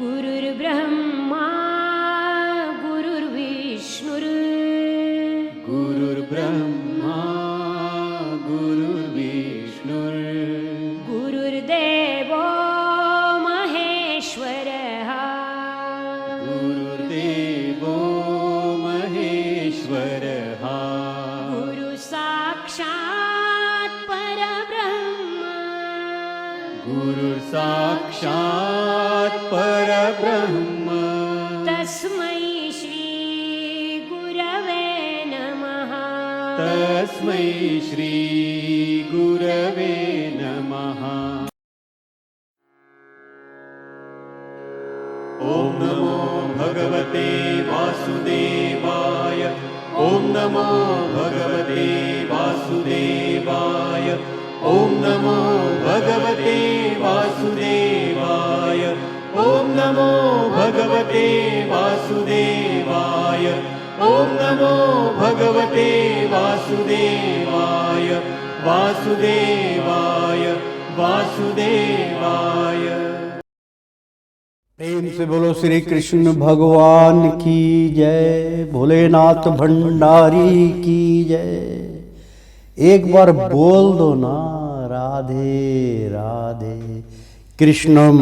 गुरुर्ब्रह्मा गुरुर्विष्णुर् गुरुर्ब्रह्मा गुरुर्विष्णुर् गुरुर्देवो महेश्वरः गुरुर्देवो महेश्वरः गुरुसाक्षात् परब्रह्म गुरुर्साक्षात् परब्रह्म तस्मै श्री गुरवे नमः तस्मै श्री गुरवे नमः। ॐ नमो भगवते वासुदेवाय ॐ नमो भगवते वासुदेवाय ॐ नमो भगवते वासुदेवाय ॐ नमो भगवते वासुदेवाय ॐ नमो भगवते वासुदेवाय वासुदेवाय वासुदेवाय। प्रेम से बोलो श्री कृष्ण भगवान की जय, भोलेनाथ भंडारी की जय। एक बार बोल दो ना, राधे राधे कृष्णम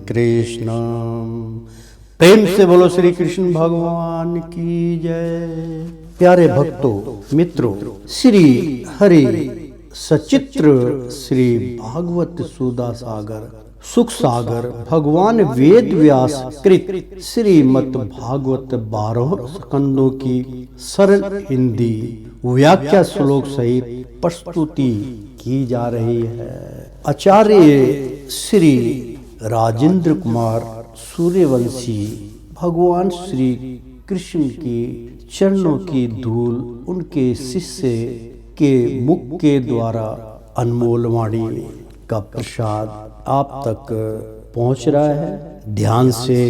कृष्णम। प्रेम से बोलो श्री कृष्ण भगवान की जय। प्यारे भक्तों मित्रों, श्री हरि सचित्र श्री भागवत सुधा सागर सुख सागर भगवान वेद व्यास कृत श्रीमद् भागवत 12 स्कंदों की सरल हिंदी व्याख्या श्लोक सहित प्रस्तुति की जा रही है। आचार्य श्री राजेंद्र कुमार सूर्यवंशी भगवान श्री कृष्ण की चरणों की धूल उनके शिष्य के मुख के द्वारा अनमोल वाणी का प्रसाद आप तक पहुंच रहा है। ध्यान से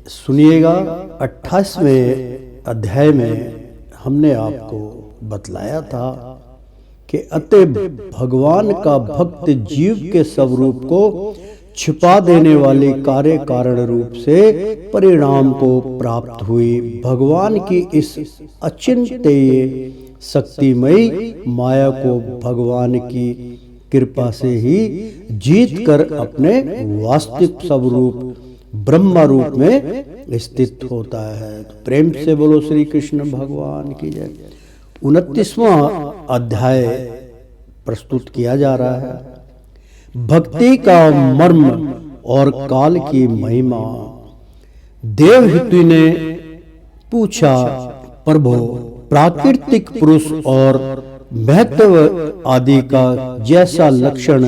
सुनिएगा। 28वें अध्याय में हमने आपको बतलाया था कि अतः भगवान का भक्त जीव के स्वरूप को छिपा देने वाले कार्य कारण रूप से परिणाम को प्राप्त हुई भगवान की इस अचिंत्य शक्तिमयी माया को भगवान की कृपा से ही जीत कर अपने वास्तविक स्वरूप ब्रह्म रूप में स्थित होता है। तो प्रेम से बोलो श्री कृष्ण भगवान की जय। 29वां अध्याय प्रस्तुत किया जा रहा है। भक्ति का मर्म और काल की महिमा। देवहूति ने पूछा, प्रभु प्राकृतिक पुरुष और महत्व आदि का जैसा लक्षण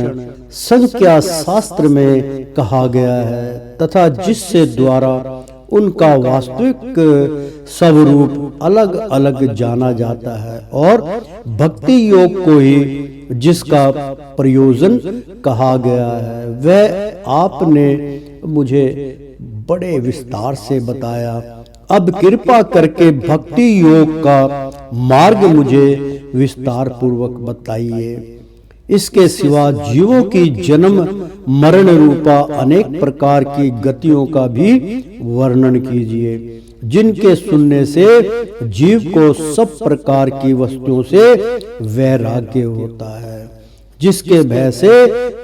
संख्या शास्त्र में कहा गया है तथा जिससे द्वारा उनका वास्तविक स्वरूप अलग अलग जाना जाता है और भक्ति योग को ही जिसका प्रयोजन कहा गया है, वह आपने मुझे बड़े विस्तार से बताया। अब कृपा करके भक्ति योग का मार्ग मुझे विस्तार पूर्वक बताइए। इसके सिवा जीवों की जन्म मरण रूपा अनेक प्रकार की गतियों का भी वर्णन कीजिए, जिनके सुनने से जीव को सब प्रकार की वस्तुओं से वैराग्य होता है, जिसके भय से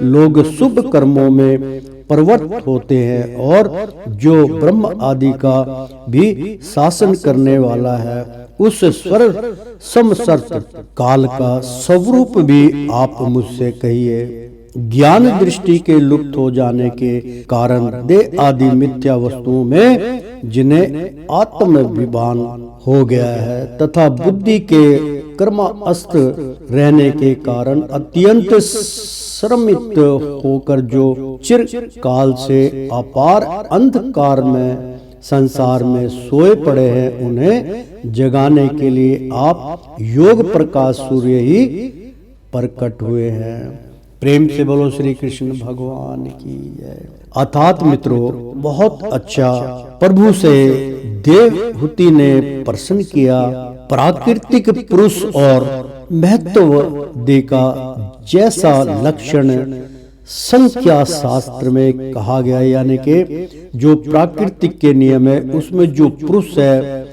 लोग शुभ कर्मों में प्रवृत्त होते हैं और जो ब्रह्म आदि का भी शासन करने वाला है, उस स्वर समसर्त काल का स्वरूप भी आप मुझसे कहिए। ज्ञान दृष्टि के लुप्त हो जाने के कारण देह आदि मिथ्या वस्तुओं में जिन्हें आत्मविभान हो गया है तथा बुद्धि के कर्मास्थ रहने के कारण अत्यंत श्रमित होकर जो चिर काल से अपार अंधकार में संसार में सोए पड़े हैं, उन्हें जगाने के लिए आप योग प्रकाश सूर्य ही प्रकट हुए हैं। प्रेम से बोलो श्री कृष्ण भगवान की जय। अर्थात मित्रों, बहुत अच्छा प्रभु से देवहूति ने प्रश्न किया। प्राकृतिक पुरुष और महत्व देखा जैसा लक्षण संख्या शास्त्र में कहा गया है, यानी कि जो प्राकृतिक के नियम है उसमें जो पुरुष है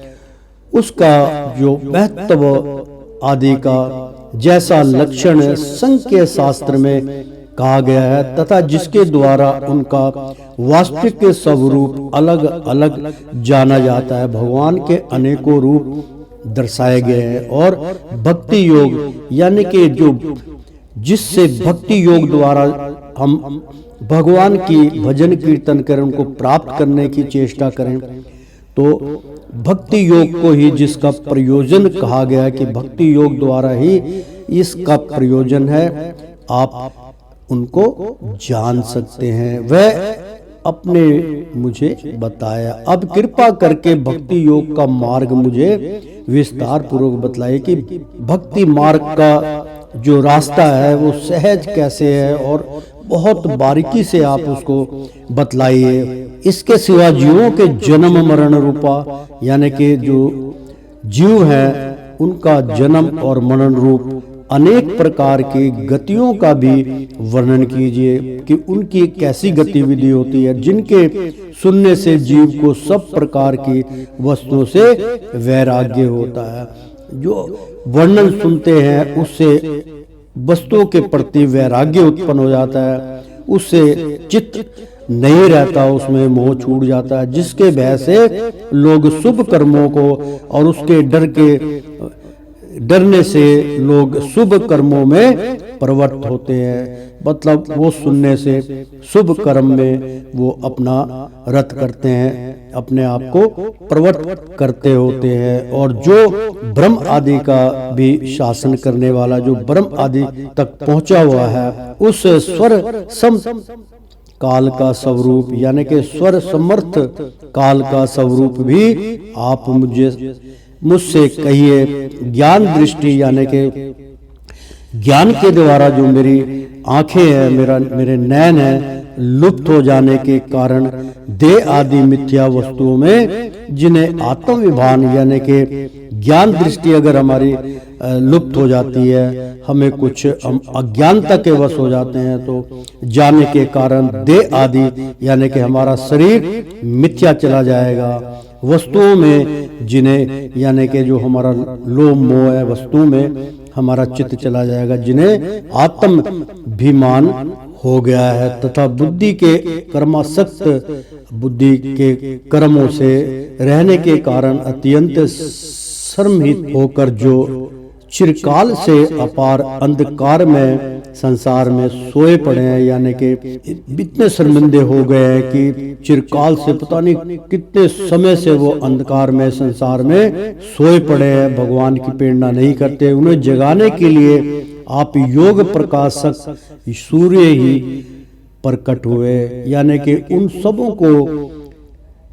उसका जो महत्व आदि का जैसा लक्षण संख्या शास्त्र में कहा गया है तथा जिसके द्वारा उनका वास्तविक स्वरूप अलग अलग जाना जाता है। भगवान के अनेकों रूप दर्शाए गए हैं और भक्ति योग यानी कि जो जिससे भक्ति योग द्वारा हम भगवान की भजन कीर्तन करें, उनको प्राप्त करने की चेष्टा करें, तो भक्ति योग को ही जिसका प्रयोजन कहा गया है कि भक्ति योग द्वारा ही इसका प्रयोजन है, आप उनको जान सकते हैं। वह अपने मुझे बताया। अब कृपा करके भक्ति योग का मार्ग मुझे विस्तार पूर्वक बतलाइए कि भक्ति मार्ग का जो रास्ता है वो सहज कैसे है और बहुत बारीकी से आप उसको बतलाइए। इसके सिवा जीवों के जन्म मरण रूपा यानी कि जो जीव हैं उनका जन्म और मरण रूप अनेक प्रकार की गतियों का भी वर्णन कीजिए कि उनकी कैसी गतिविधि होती है जिनके सुनने से जीव को सब प्रकार की वस्तुओं से वैराग्य होता है। जो वर्णन सुनते हैं उससे वस्तुओं के प्रति वैराग्य उत्पन्न हो जाता है, उससे चित्त नहीं रहता, उसमें मोह छूट जाता है, जिसके भय से लोग शुभ कर्मों को और उसके डरने से लोग शुभ कर्मों में प्रवृत्त होते हैं। मतलब वो सुनने से शुभ कर्म में वो अपना रत करते हैं, अपने आप को प्रवृत्त करते होते हैं। और जो ब्रह्म आदि का भी शासन करने वाला, जो ब्रह्म आदि तक पहुंचा हुआ है, उस स्वर सम काल का स्वरूप यानी कि स्वर समर्थ काल का स्वरूप भी आप मुझसे कहिए। ज्ञान दृष्टि यानी कि ज्ञान के द्वारा जो मेरी आंखें हैं, मेरे नयन हैं, लुप्त हो जाने के कारण देह आदि मिथ्या वस्तुओं में जिन्हें आत्मविभान यानी कि ज्ञान दृष्टि अगर हमारी लुप्त हो जाती है, हमें कुछ हम अज्ञानता के वश हो जाते हैं, तो जाने के कारण देह आदि यानी कि हमारा शरीर मिथ्या चला जाएगा। वस्तुओं में जिन्हें यानी कि जो हमारा लोभ मोह है, वस्तुओं में हमारा चित्त चला जाएगा, जिन्हें आत्माभिमान हो गया है, तथा बुद्धि के कर्मासक्त बुद्धि के कर्मों से रहने के कारण अत्यंत श्रमित होकर जो चिरकाल से अपार अंधकार में संसार में सोए पड़े हैं, यानी कि इतने शर्मिंदे हो गए हैं कि चिरकाल से पता नहीं कितने समय से वो अंधकार में संसार में सोए पड़े हैं, भगवान की प्रेरणा नहीं करते। उन्हें जगाने के लिए आप योग प्रकाशक सूर्य ही प्रकट हुए, यानी कि उन सबों को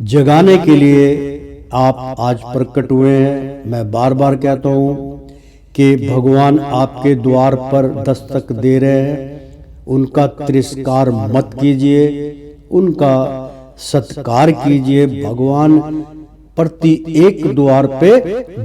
जगाने के लिए आप आज प्रकट हुए हैं। मैं बार बार कहता हूँ कि भगवान आपके द्वार पर दस्तक दे रहे हैं, उनका तिरस्कार मत कीजिए, उनका सत्कार कीजिए। भगवान प्रति एक द्वार पे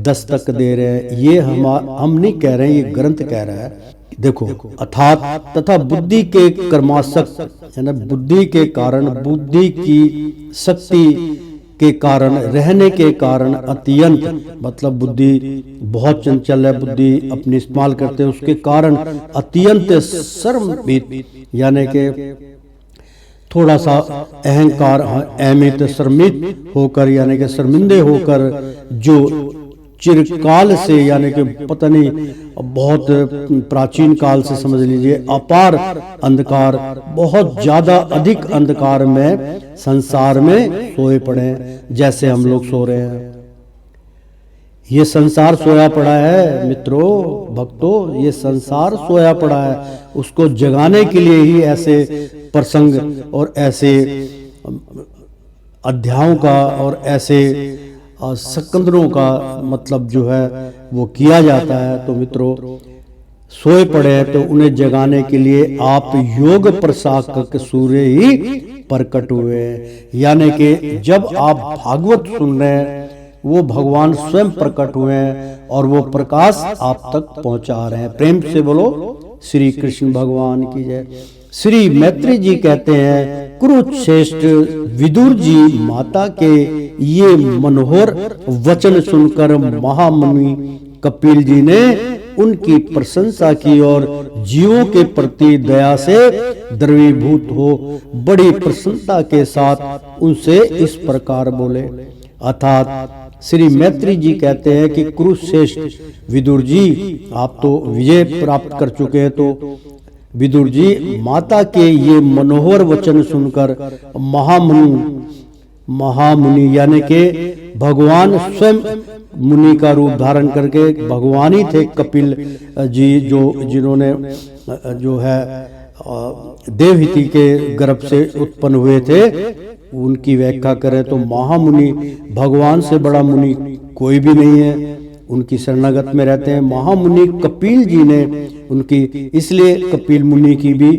दस्तक दे रहे हैं, ये हम नहीं कह रहे हैं, ये ग्रंथ कह रहा है। देखो, अर्थात तथा बुद्धि के कर्मासक्त यानी बुद्धि के कारण, बुद्धि की शक्ति के कारण, रहने के कारण अत्यंत मतलब बुद्धि बहुत चंचल है, बुद्धि अपनी इस्तेमाल करते हैं, उसके कारण अत्यंत शर्मित यानी कि थोड़ा सा अहंकार अहमित शर्मित होकर यानी कि शर्मिंदे होकर जो चिरकाल से यानी कि पता नहीं बहुत प्राचीन काल से समझ लीजिए अपार अंधकार, बहुत ज्यादा अधिक अंधकार में संसार में सोए पड़े, जैसे हम लोग सो रहे हैं। ये संसार सोया पड़ा है मित्रों, भक्तों, ये संसार सोया पड़ा है। उसको जगाने के लिए ही ऐसे प्रसंग और ऐसे अध्यायों का और ऐसे सिकंदरों का मतलब जो है वो किया जाता है। तो मित्रों, सोए पड़े हैं तो उन्हें जगाने के लिए आप योग प्रशासक सूर्य ही प्रकट हुए हैं, यानी कि जब आप भागवत सुन रहे हैं वो भगवान स्वयं प्रकट हुए हैं और वो प्रकाश आप तक पहुंचा रहे हैं। प्रेम से बोलो श्री कृष्ण भगवान की जय। श्री मैत्री जी कहते हैं, कुरुश्रेष्ठ विदुर जी माता के ये मनोहर वचन सुनकर महामुनि कपिल जी ने उनकी प्रशंसा की और जीवों के प्रति दया से द्रवीभूत हो बड़ी प्रसन्नता के साथ उनसे इस प्रकार बोले। अर्थात श्री मैत्री जी कहते हैं कि कुरुश्रेष्ठ विदुर जी, आप तो विजय प्राप्त कर चुके हैं, तो विदुर जी माता के ये मनोहर वचन सुनकर महामुनि यानी के भगवान स्वयं मुनि का रूप धारण करके भगवान ही थे कपिल जी, जिन्होंने जो है देवहूति के गर्भ से उत्पन्न हुए थे, उनकी व्याख्या करें तो महामुनि भगवान से बड़ा मुनि कोई भी नहीं है, उनकी शरणागत में रहते हैं। महामुनि कपिल जी ने उनकी, इसलिए कपिल मुनि की भी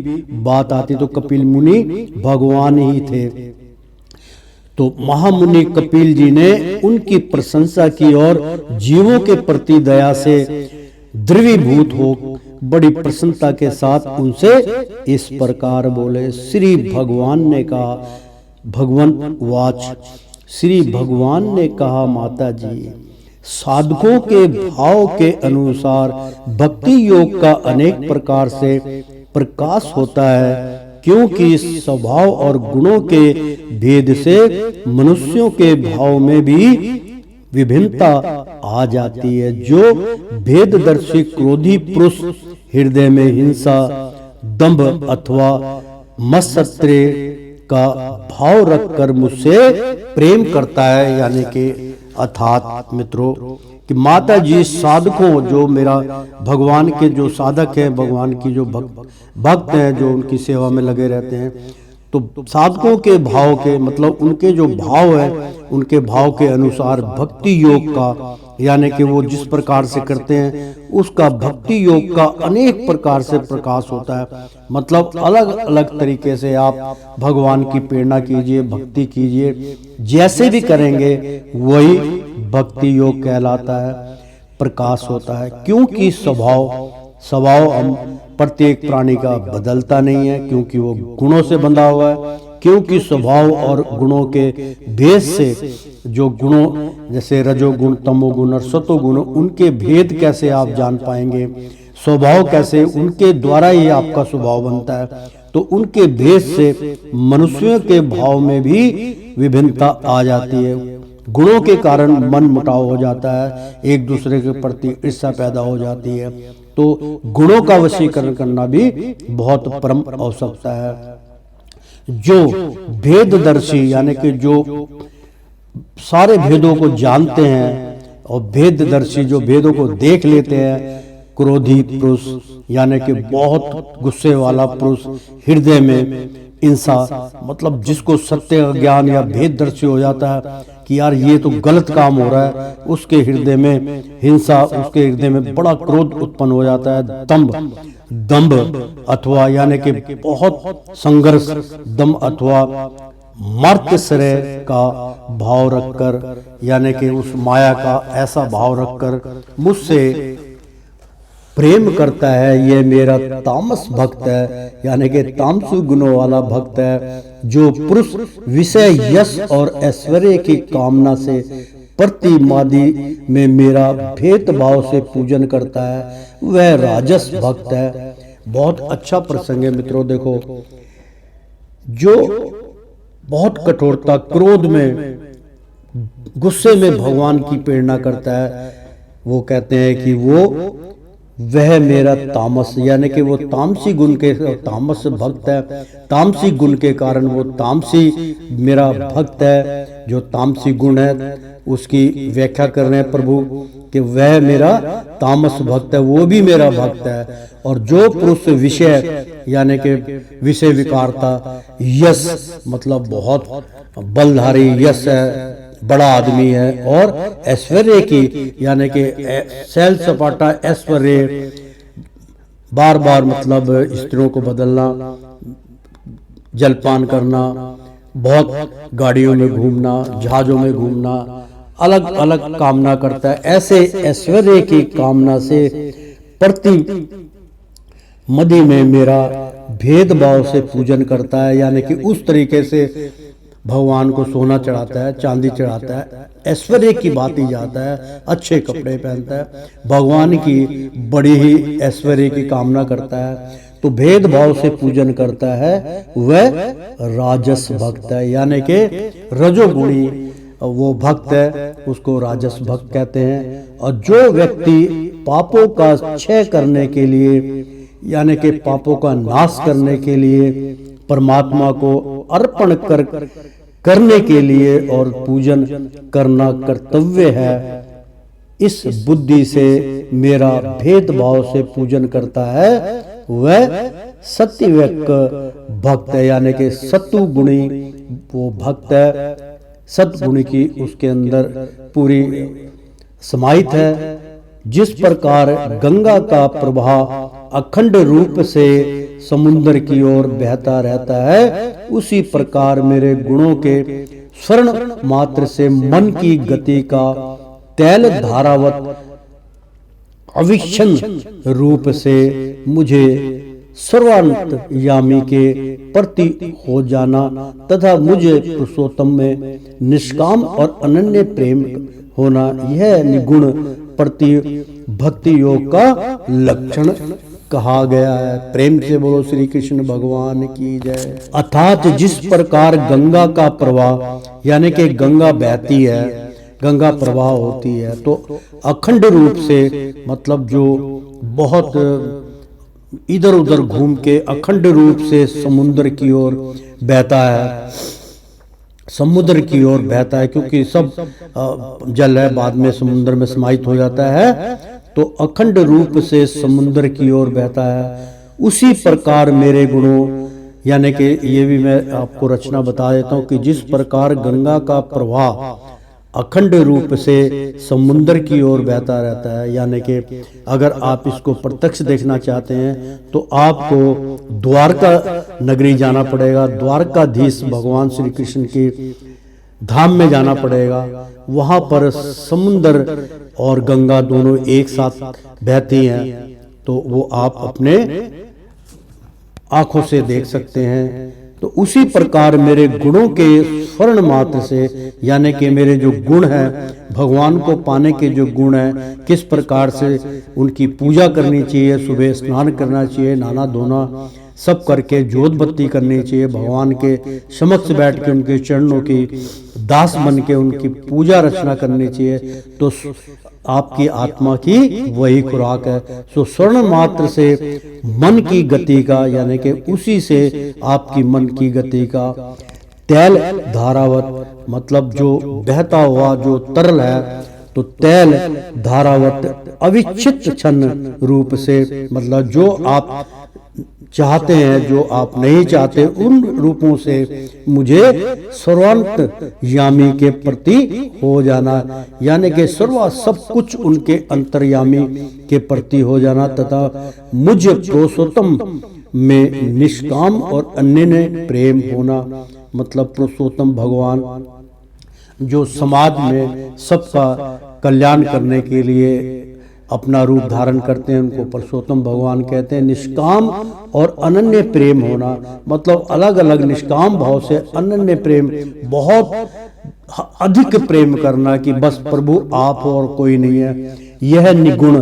बात आती तो कपिल मुनि भगवान ही थे। तो महामुनि कपिल जी ने उनकी प्रशंसा की और जीवों के प्रति दया से द्रवीभूत हो बड़ी प्रसन्नता के साथ उनसे इस प्रकार बोले। श्री भगवान ने कहा, भगवंत वाच, श्री भगवान ने कहा, माता जी, साधकों के भाव के अनुसार भक्ति योग का अनेक प्रकार से प्रकाश होता है, क्योंकि स्वभाव और गुणों के भेद से मनुष्यों के भाव में भी विभिन्नता आ जाती है। जो भेददर्शी क्रोधी पुरुष हृदय में हिंसा, दंभ अथवा मत्सर्य का भाव रखकर मुझसे प्रेम करता है, यानी कि अर्थात मित्रों कि माता जी साधकों, जो मेरा भगवान के जो साधक हैं, भगवान की जो भक्त हैं, जो उनकी सेवा में लगे रहते हैं, तो साधकों के भाव के मतलब उनके जो भाव है, उनके भाव के अनुसार भक्ति योग का, यानी कि वो जिस प्रकार से करते हैं उसका भक्ति योग का अनेक प्रकार से प्रकाश होता है। मतलब अलग अलग तरीके से आप भगवान की प्रेरणा कीजिए, भक्ति कीजिए, जैसे भी करेंगे वही भक्ति योग कहलाता है, प्रकाश होता है। क्योंकि स्वभाव हम प्रत्येक प्राणी का बदलता नहीं है, क्योंकि वो गुणों से बंधा हुआ है। क्योंकि स्वभाव और गुणों के भेद से, जो गुणों जैसे रजोगुण, तमोगुण और सतोगुण, उनके भेद कैसे आप जान पाएंगे, स्वभाव कैसे, उनके द्वारा ही आपका स्वभाव बनता है। तो उनके भेद से मनुष्यों के भाव में भी विभिन्नता आ जाती है। गुणों के कारण मन मुटाव हो जाता है, एक दूसरे के प्रति ईर्ष्या पैदा हो जाती है। तो गुणों का वशीकरण करना भी बहुत परम आवश्यकता है। जो भेददर्शी यानी कि जो सारे भेदों को जानते हैं और भेददर्शी जो भेदों को देख लेते हैं, क्रोधी पुरुष यानी कि बहुत गुस्से वाला पुरुष, हृदय में हिंसा, मतलब जिसको सत्य का ज्ञान या भेददर्शी हो जाता है कि यार ये तो गलत काम हो रहा है, उसके हृदय में हिंसा, उसके हृदय में बड़ा क्रोध उत्पन्न हो जाता है। दंभ अथवा यानी कि बहुत संघर्ष, दंभ अथवा मार्तश्रेय का भाव रखकर, यानी कि उस माया का ऐसा भाव रखकर मुझसे प्रेम करता है, ये मेरा तामस भक्त है, यानी कि तामसी गुणों वाला भक्त है। जो पुरुष विषय, यश और ऐश्वर्य की कामना से प्रतिमादि में मेरा भेदभाव से पूजन करता है, वह राजस भक्त है। बहुत अच्छा प्रसंग है मित्रों। देखो, जो बहुत कठोरता, क्रोध में, गुस्से में भगवान की प्रेरणा करता है, वो कहते हैं कि वह मेरा तामस, यानी कि वो तामसी गुण के, तामस भक्त है, तामसी गुण के कारण वो तामसी मेरा भक्त है। जो तामसी गुण है उसकी व्याख्या कर रहे हैं प्रभु कि वह मेरा तामस भक्त है, वो भी मेरा भक्त है। और जो पुरुष विषय यानी कि विषय विकारता, यश मतलब बहुत बलधारी यश है, बड़ा आदमी है, और ऐश्वर्य की यानी कि सैल सपाटा ऐश्वर्य, बार बार मतलब स्त्रियों को बदलना, जलपान करना, बहुत गाड़ियों में घूमना, जहाजों में घूमना, अलग अलग कामना करता है। ऐसे ऐश्वर्य की कामना से प्रति मदि में मेरा भेदभाव से पूजन करता है, यानी कि उस तरीके से भगवान को सोना चढ़ाता है, चांदी चढ़ाता है, ऐश्वर्य की बात ही जाता है, अच्छे कपड़े पहनता है, भगवान की बड़ी ही ऐश्वर्य की कामना करता है, तो भेदभाव से पूजन करता है, वह राजस भक्त है, यानी कि रजोगुणी वो भक्त है, उसको राजस भक्त कहते हैं। और जो व्यक्ति पापों का क्षय करने के लिए, यानी कि पापों का नाश करने के लिए परमात्मा को अर्पण करने के लिए और पूजन करना कर्तव्य है, इस बुद्धि से मेरा भेदभाव से पूजन करता है, वह सत्विक भक्त है, यानी कि सत्वगुणी वो भक्त है, सत्गुण की उसके अंदर पूरी समाहित है। जिस प्रकार गंगा का प्रवाह अखंड रूप से समुद्र की ओर बहता रहता है, उसी प्रकार मेरे गुणों के स्वर्ण मात्र से मन की गति का तैल धारावत अविच्छिन्न रूप से मुझे सर्वांतर्यामी के प्रति हो जाना तथा मुझे पुरुषोत्तम में निष्काम और अनन्य प्रेम होना, यह निगुण प्रति भक्ति योग का लक्षण कहा गया है। प्रेम से बोलो श्री कृष्ण भगवान की जय। अर्थात जिस प्रकार गंगा का प्रवाह, यानी कि गंगा बहती है, गंगा प्रवाह होती है, तो अखंड रूप से मतलब जो बहुत इधर उधर घूम के अखंड रूप से समुद्र की ओर बहता है, समुद्र की ओर बहता है, क्योंकि सब जल है, बाद में समुद्र में समाहित हो जाता है, तो अखंड रूप से समुद्र की ओर बहता है। उसी प्रकार मेरे गुणों, यानी कि ये भी मैं आपको रचना बता देता हूँ कि जिस प्रकार गंगा का प्रवाह अखंड रूप से समुद्र की ओर बहता रहता है, यानी कि अगर आप इसको प्रत्यक्ष देखना चाहते हैं तो आपको द्वारका नगरी जाना पड़ेगा, द्वारकाधीश भगवान श्री कृष्ण की धाम में जाना पड़ेगा। वहां पर समुद्र और गंगा दोनों एक साथ बहती हैं, तो वो आप अपने आंखों से देख सकते हैं। तो उसी प्रकार मेरे गुणों के स्वर्ण मात्र से, यानी कि मेरे जो गुण हैं, भगवान को पाने के जो गुण हैं, किस प्रकार से उनकी पूजा करनी चाहिए, सुबह स्नान करना चाहिए, नहाना धोना सब करके जोत बत्ती करनी चाहिए, भगवान के समक्ष बैठ के उनके चरणों की दास बन के उनकी पूजा रचना करनी चाहिए, तो आपकी आत्मा की वही खुराक है। सो स्वर्ण मात्र से मन की गति का, यानी कि उसी से आपकी मन की गति का तैल धारावत, मतलब जो बहता हुआ जो तरल है, तो तैल धारावत अविच्छिन्न क्षण रूप से, मतलब जो आप चाहते हैं, जो आप नहीं चाहते, उन रूपों से मुझे सर्वांतर्यामी के प्रति हो जाना, यानी कि सब कुछ उनके अंतर्यामी के प्रति हो जाना तथा मुझ पुरुषोत्तम में निष्काम और अन्य प्रेम होना, मतलब पुरुषोत्तम भगवान जो समाज में सबका कल्याण करने के लिए अपना रूप धारण करते हैं, उनको पुरुषोत्तम भगवान कहते हैं। निष्काम और अनन्य प्रेम होना, मतलब अलग अलग निष्काम भाव से अनन्य प्रेम, बहुत अधिक प्रेम करना कि बस प्रभु आप हो और कोई नहीं है, यह निगुण,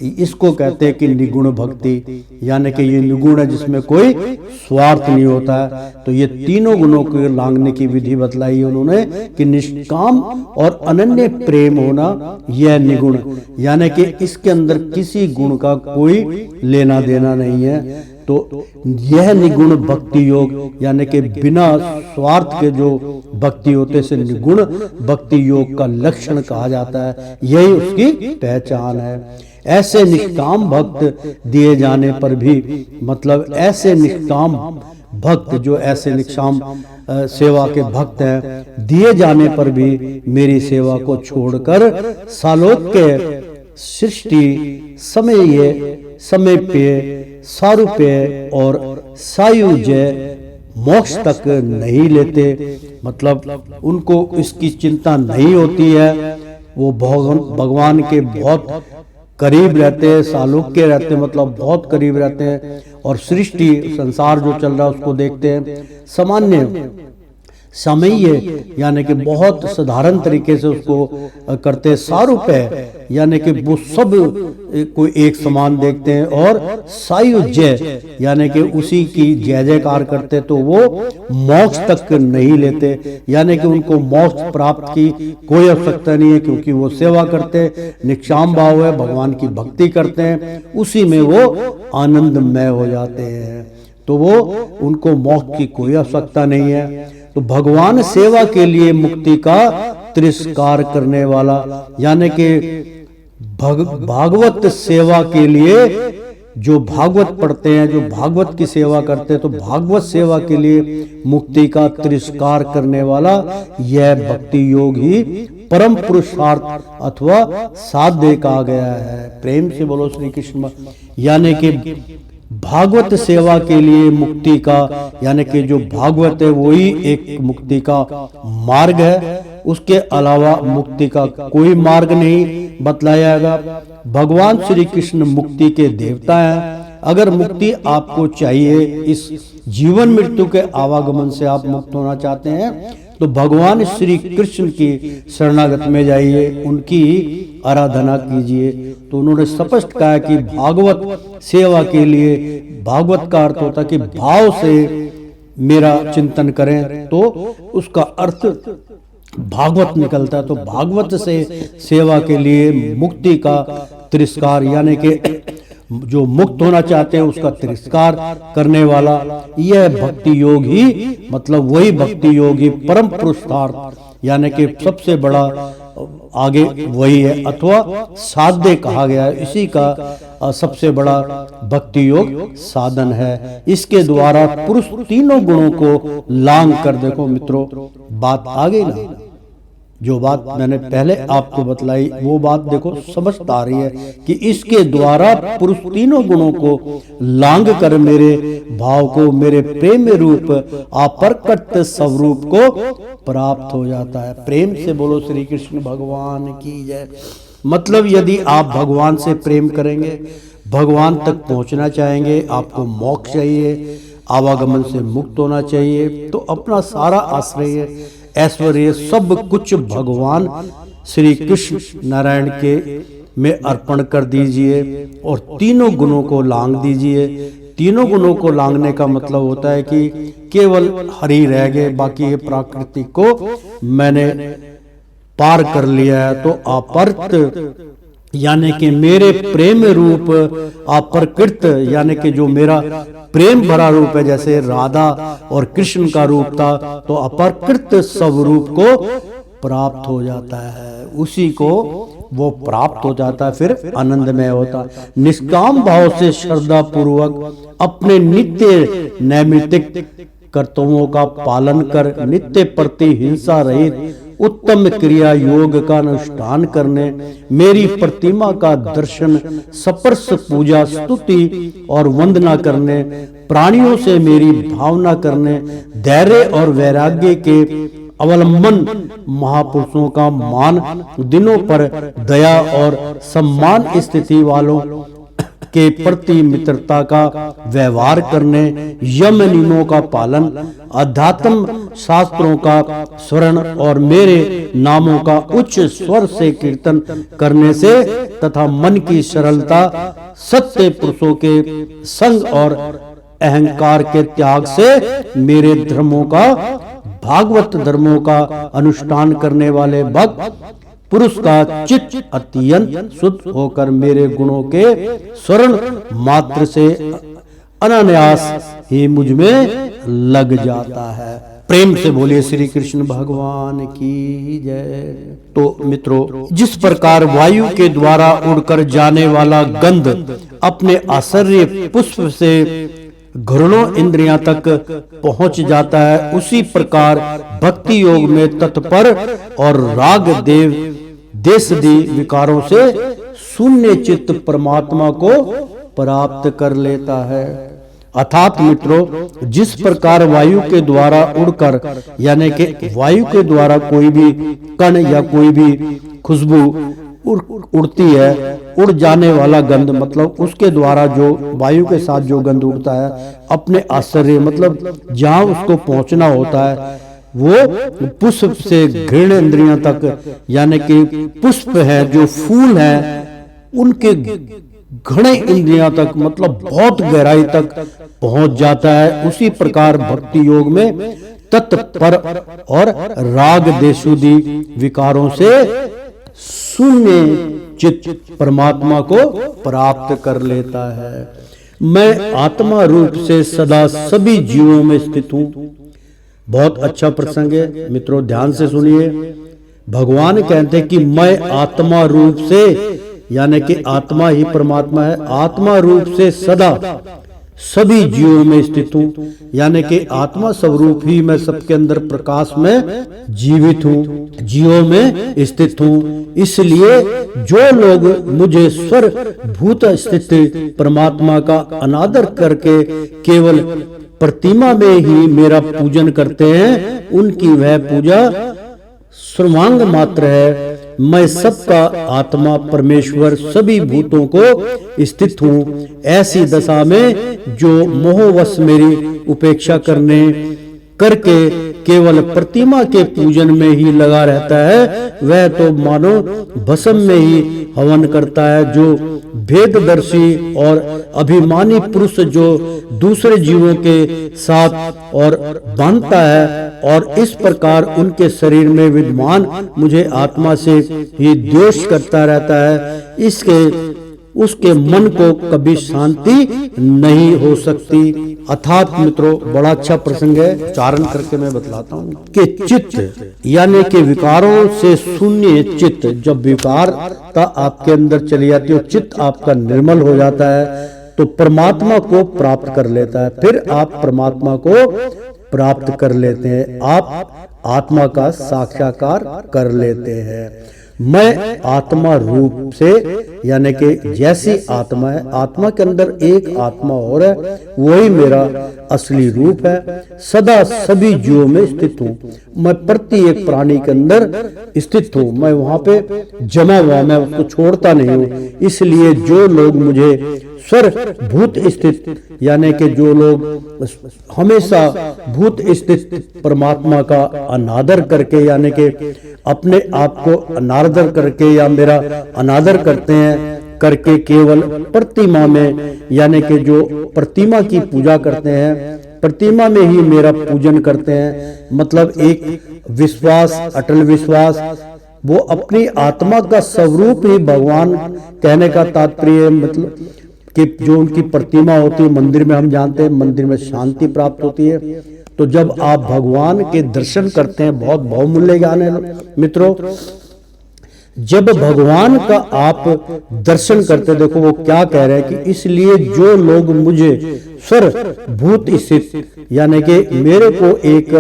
इसको कहते हैं कि निगुण भक्ति, यानी कि ये निगुण है जिसमें कोई स्वार्थ नहीं होता है। तो ये तीनों गुणों को लांघने की विधि बतलाई उन्होंने कि निष्काम और अनन्य प्रेम होना, यह निगुण, यानी कि इसके अंदर किसी गुण का कोई लेना देना नहीं है। तो यह निगुण भक्ति योग, यानी कि बिना स्वार्थ के जो भक्ति होते से निगुण भक्ति योग का लक्षण कहा जाता है, यही उसकी पहचान है। ऐसे निष्काम भक्त दिए जाने पर भी, मतलब ऐसे निष्काम भक्त जो ऐसे निष्काम सेवा के भक्त हैं, दिए जाने पर भी मेरी सेवा को छोड़कर सालोक्य सृष्टि समेप्य सारूप्य और सायुज्य मोक्ष तक नहीं लेते, मतलब उनको इसकी चिंता नहीं होती है। वो भगवान के बहुत करीब रहते हैं, सालोक्य रहते हैं, मतलब बहुत करीब रहते हैं, और सृष्टि संसार जो चल रहा है उसको देखते हैं, सामान्य सामयिक यानी कि बहुत साधारण तरीके से उसको करते हैं। सारूप है यानी कि वो सब को एक समान देखते हैं, और सायुज्य यानी कि उसी की जय जयकार करते, तो वो मोक्ष तक नहीं लेते, यानी कि उनको मोक्ष प्राप्त की कोई आवश्यकता नहीं है, क्योंकि वो सेवा करते, निष्काम भाव है, भगवान की भक्ति करते हैं, उसी में वो आनंदमय हो जाते हैं, तो वो उनको मोक्ष की कोई आवश्यकता नहीं है। तो भगवान सेवा के लिए मुक्ति का तिरस्कार करने वाला, यानी कि भागवत सेवा के लिए जो भागवत पढ़ते हैं, जो भागवत की सेवा करते हैं, तो भागवत सेवा के लिए मुक्ति का तिरस्कार करने वाला यह भक्ति योग ही परम पुरुषार्थ अथवा साध्य कहा गया है। प्रेम से बोलो श्री कृष्ण। यानी कि भागवत सेवा के लिए मुक्ति का, यानी कि जो भागवत है वही एक मुक्ति का मार्ग है, उसके अलावा मुक्ति का कोई मार्ग नहीं बतलाया गया। भगवान श्री कृष्ण मुक्ति के देवता हैं। अगर मुक्ति आपको चाहिए, इस जीवन मृत्यु के आवागमन से आप मुक्त होना चाहते हैं, तो भगवान श्री कृष्ण की शरणागत में जाइए, उनकी आराधना कीजिए। तो उन्होंने स्पष्ट कहा कि भागवत सेवा के लिए, भागवत का अर्थ होता है कि भाव से मेरा चिंतन करें, तो उसका अर्थ भागवत निकलता है। तो भागवत से सेवा के लिए मुक्ति का तिरस्कार, यानी कि जो मुक्त होना चाहते हैं उसका तिरस्कार करने वाला, यह भक्ति योग ही, मतलब वही भक्ति योग ही परम पुरुषार्थ, यानी कि सबसे बड़ा आगे वही है, अथवा साध्य कहा गया है। इसी का सबसे बड़ा भक्ति योग साधन है। इसके द्वारा पुरुष तीनों गुणों को लांग कर, देखो मित्रों बात आ गई ना, जो बात मैंने पहले आपको बतलाई वो बात देखो समझ आ रही है कि इसके द्वारा पुरुष तीनों गुणों को लांग कर मेरे भाव को, मेरे प्रेम रूप अप्रकट स्वरूप को प्राप्त हो जाता है। प्रेम से बोलो श्री कृष्ण भगवान की जय। मतलब यदि आप भगवान से प्रेम करेंगे, भगवान तक पहुंचना चाहेंगे, आपको मोक्ष चाहिए, आवागमन से मुक्त होना चाहिए, तो अपना सारा आश्रय, ऐश्वर्य, सब कुछ भगवान श्री कृष्ण नारायण के में अर्पण कर दीजिए और तीनों गुणों को लांग दीजिए। तीनों गुणों को लांगने का मतलब होता है कि केवल हरि रह गए, बाकी ये प्राकृतिक को मैंने पार कर लिया है। तो अपर्त यानी कि मेरे प्रेम रूप अप्रकृत, यानी कि जो मेरा प्रेम भरा रूप है, जैसे राधा और कृष्ण का रूप था, तो अप्रकृत स्वरूप को प्राप्त हो जाता है, उसी को वो प्राप्त हो जाता है, फिर आनंदमय होता है। निष्काम भाव से श्रद्धा पूर्वक अपने नित्य नैमित्तिक कर्तव्यों का पालन कर नित्य प्रति हिंसा रहित उत्तम क्रिया योग का अनुष्ठान करने, मेरी प्रतिमा का दर्शन, स्पर्श, पूजा, स्तुति और वंदना करने, प्राणियों से मेरी भावना करने, धैर्य और वैराग्य के अवलंबन, महापुरुषों का मान, दिनों पर दया और सम्मान, स्थिति वालों के प्रति मित्रता का व्यवहार करने, यम नियमों का पालन, अध्यात्म शास्त्रों का स्मरण और मेरे नामों का उच्च स्वर से कीर्तन करने से तथा मन की सरलता, सत्य पुरुषों के संग और अहंकार के त्याग से मेरे धर्मों का, भागवत धर्मों का अनुष्ठान करने वाले भक्त पुरुष का चित्त अत्यंत शुद्ध होकर मेरे गुणों के स्वर्ण मात्र से अनायास ही मुझ में लग जाता है। प्रेम से बोलिए श्री कृष्ण भगवान की जय। तो मित्रों, जिस प्रकार वायु के द्वारा उड़कर जाने वाला गंध अपने आश्चर्य पुष्प से घृणों इंद्रियां तक पहुंच जाता है, उसी प्रकार भक्ति योग में तत्पर और राग देव देशदी विकारों से शून्य चित्त परमात्मा को प्राप्त कर लेता है। अर्थात मित्रों, जिस प्रकार वायु के द्वारा उड़कर, यानी कि वायु के द्वारा कोई भी कण या कोई भी खुशबू उड़ती है, उड़ जाने वाला गंध मतलब उसके द्वारा जो वायु के साथ जो गंध उड़ता है अपने आश्चर्य मतलब जहां उसको पहुंचना होता है वो पुष्प से घृण इंद्रियां तक, यानी कि पुष्प है जो फूल है उनके घृण इंद्रियां तक मतलब बहुत गहराई तक पहुंच जाता है। उसी प्रकार भक्ति योग में तत्पर और राग देशुद्धि विकारों से शून्य चित्त परमात्मा को प्राप्त कर लेता है। मैं आत्मा रूप से सदा सभी जीवों में स्थित हूं। बहुत अच्छा प्रसंग है मित्रों, ध्यान से सुनिए। भगवान कहते हैं कि मैं आत्मा रूप से, यानी कि आत्मा ही परमात्मा है, आत्मा रूप से सदा सभी जीवों में स्थित हूं, यानी कि आत्मा स्वरूप ही मैं सबके अंदर प्रकाश में जीवित हूं, जीवों में स्थित हूं। इसलिए जो लोग मुझे स्वर भूत स्थित परमात्मा का अनादर करके केवल प्रतिमा में ही मेरा पूजन करते हैं उनकी वह पूजा सर्वांग मात्र है। मैं सबका आत्मा परमेश्वर सभी भूतों को स्थित हूँ। ऐसी दशा में जो मोहवश मेरी उपेक्षा करके केवल प्रतिमा के पूजन में ही लगा रहता है वह तो मानो भस्म में ही हवन करता है। जो भेददर्शी और अभिमानी पुरुष जो दूसरे जीवों के साथ और बांधता है और इस प्रकार उनके शरीर में विद्यमान मुझे आत्मा से ही द्वेष करता रहता है, उसके मन को कभी शांति नहीं हो सकती। अर्थात मित्रों बड़ा अच्छा प्रसंग है, उच्चारण करके मैं बतलाता हूँ कि चित्त यानी कि विकारों से शून्य चित्त, जब विकारता आपके अंदर चली जाती है, चित्त आपका निर्मल हो जाता है तो परमात्मा को प्राप्त कर लेता है। फिर आप परमात्मा को प्राप्त कर लेते हैं, आप आत्मा का साक्षात्कार कर लेते हैं। मैं आत्मा रूप से, यानी कि जैसी आत्मा है, आत्मा के अंदर एक आत्मा और है, वही मेरा असली रूप है। सदा सभी जीवों में स्थित हूँ, मैं प्रति एक प्राणी के अंदर स्थित हूँ, मैं वहां पे जमा हुआ, मैं उसको छोड़ता नहीं हूँ। इसलिए जो लोग मुझे स्वर भूत स्थित, यानी कि जो लोग हमेशा भूत स्थित परमात्मा का अनादर करके, यानी कि अपने आप को अनादर करके या मेरा अनादर करते हैं करके केवल प्रतिमा में, यानी कि जो प्रतिमा की पूजा करते हैं, प्रतिमा में ही मेरा पूजन करते हैं, मतलब एक विश्वास, अटल विश्वास, वो अपनी आत्मा का स्वरूप ही भगवान कहने का तात्पर्य, मतलब कि जो उनकी प्रतिमा होती है मंदिर में, हम जानते हैं मंदिर में शांति प्राप्त होती है। तो जब आप भगवान के दर्शन करते हैं, बहुत बहुमूल्य ज्ञान है मित्रों, जब भगवान का आप दर्शन करते, देखो वो क्या कह रहे हैं कि इसलिए जो लोग मुझे स्वर भूत स्थित, यानी कि मेरे को एक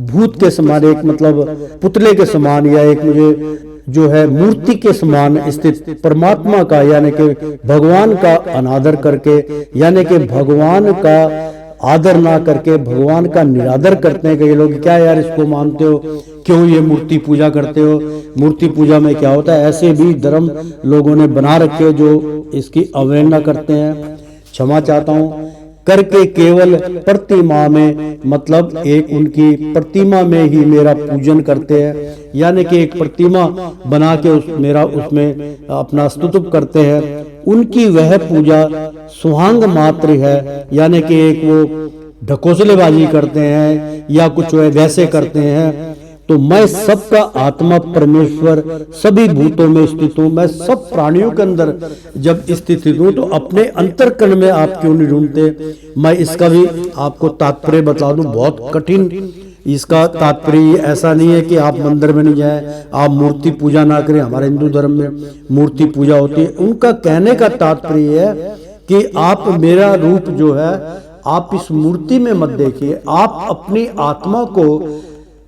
भूत के समान, एक मतलब पुतले के समान, या एक मुझे जो है मूर्ति के समान स्थित परमात्मा का, यानी कि भगवान का अनादर करके, यानी कि भगवान का आदर ना करके भगवान का निरादर करते हैं। कई लोग क्या यार इसको मानते हो, क्यों ये मूर्ति पूजा करते हो, मूर्ति पूजा में क्या होता है, ऐसे भी धर्म लोगों ने बना रखे हो जो इसकी अवहेलना करते हैं। क्षमा चाहता हूँ करके केवल प्रतिमा में, मतलब एक उनकी प्रतिमा में ही मेरा पूजन करते हैं, यानी कि एक प्रतिमा बना के मेरा उसमें अपना स्तुति करते हैं। उनकी वह पूजा सुहांग मात्र है, यानी कि एक वो ढकोसलेबाजी करते हैं या कुछ वैसे करते हैं। तो मैं सबका आत्मा परमेश्वर सभी भूतों में स्थित हूँ, मैं सब प्राणियों के अंदर जब स्थित हूँ तो अपने अंतरकरण में आप क्यों नहीं ढूंढते। मैं इसका भी आपको तात्पर्य बता दूं, बहुत कठिन इसका तात्पर्य ऐसा नहीं है कि आप मंदिर में नहीं जाए, आप मूर्ति पूजा ना करें। हमारे हिंदू धर्म में मूर्ति पूजा होती है। उनका कहने का तात्पर्य है कि आप मेरा रूप जो है आप इस मूर्ति में मत देखिए, आप अपनी आत्मा को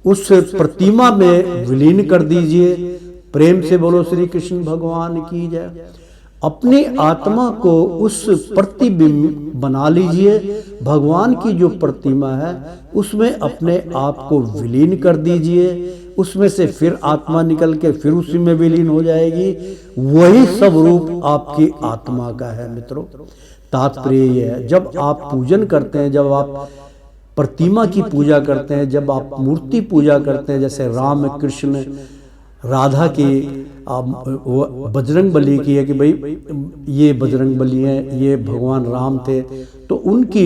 उस प्रतिमा में विलीन कर दीजिए। प्रेम से बोलो श्री कृष्ण भगवान की जय। अपनी आत्मा को उस प्रतिबिंब बना लीजिए, भगवान की जो प्रतिमा है उसमें अपने आप को विलीन कर दीजिए। उसमें से फिर आत्मा निकल के फिर उसी में विलीन हो जाएगी। वही सब रूप आपकी आत्मा का है मित्रों। तात्पर्य यह है, जब आप पूजन करते हैं, जब आप प्रतिमा की पूजा करते हैं, जब आप मूर्ति पूजा करते हैं, जैसे राम कृष्ण राधा की बजरंग बली की है कि भाई ये बजरंग बली है, ये भगवान राम थे, तो उनकी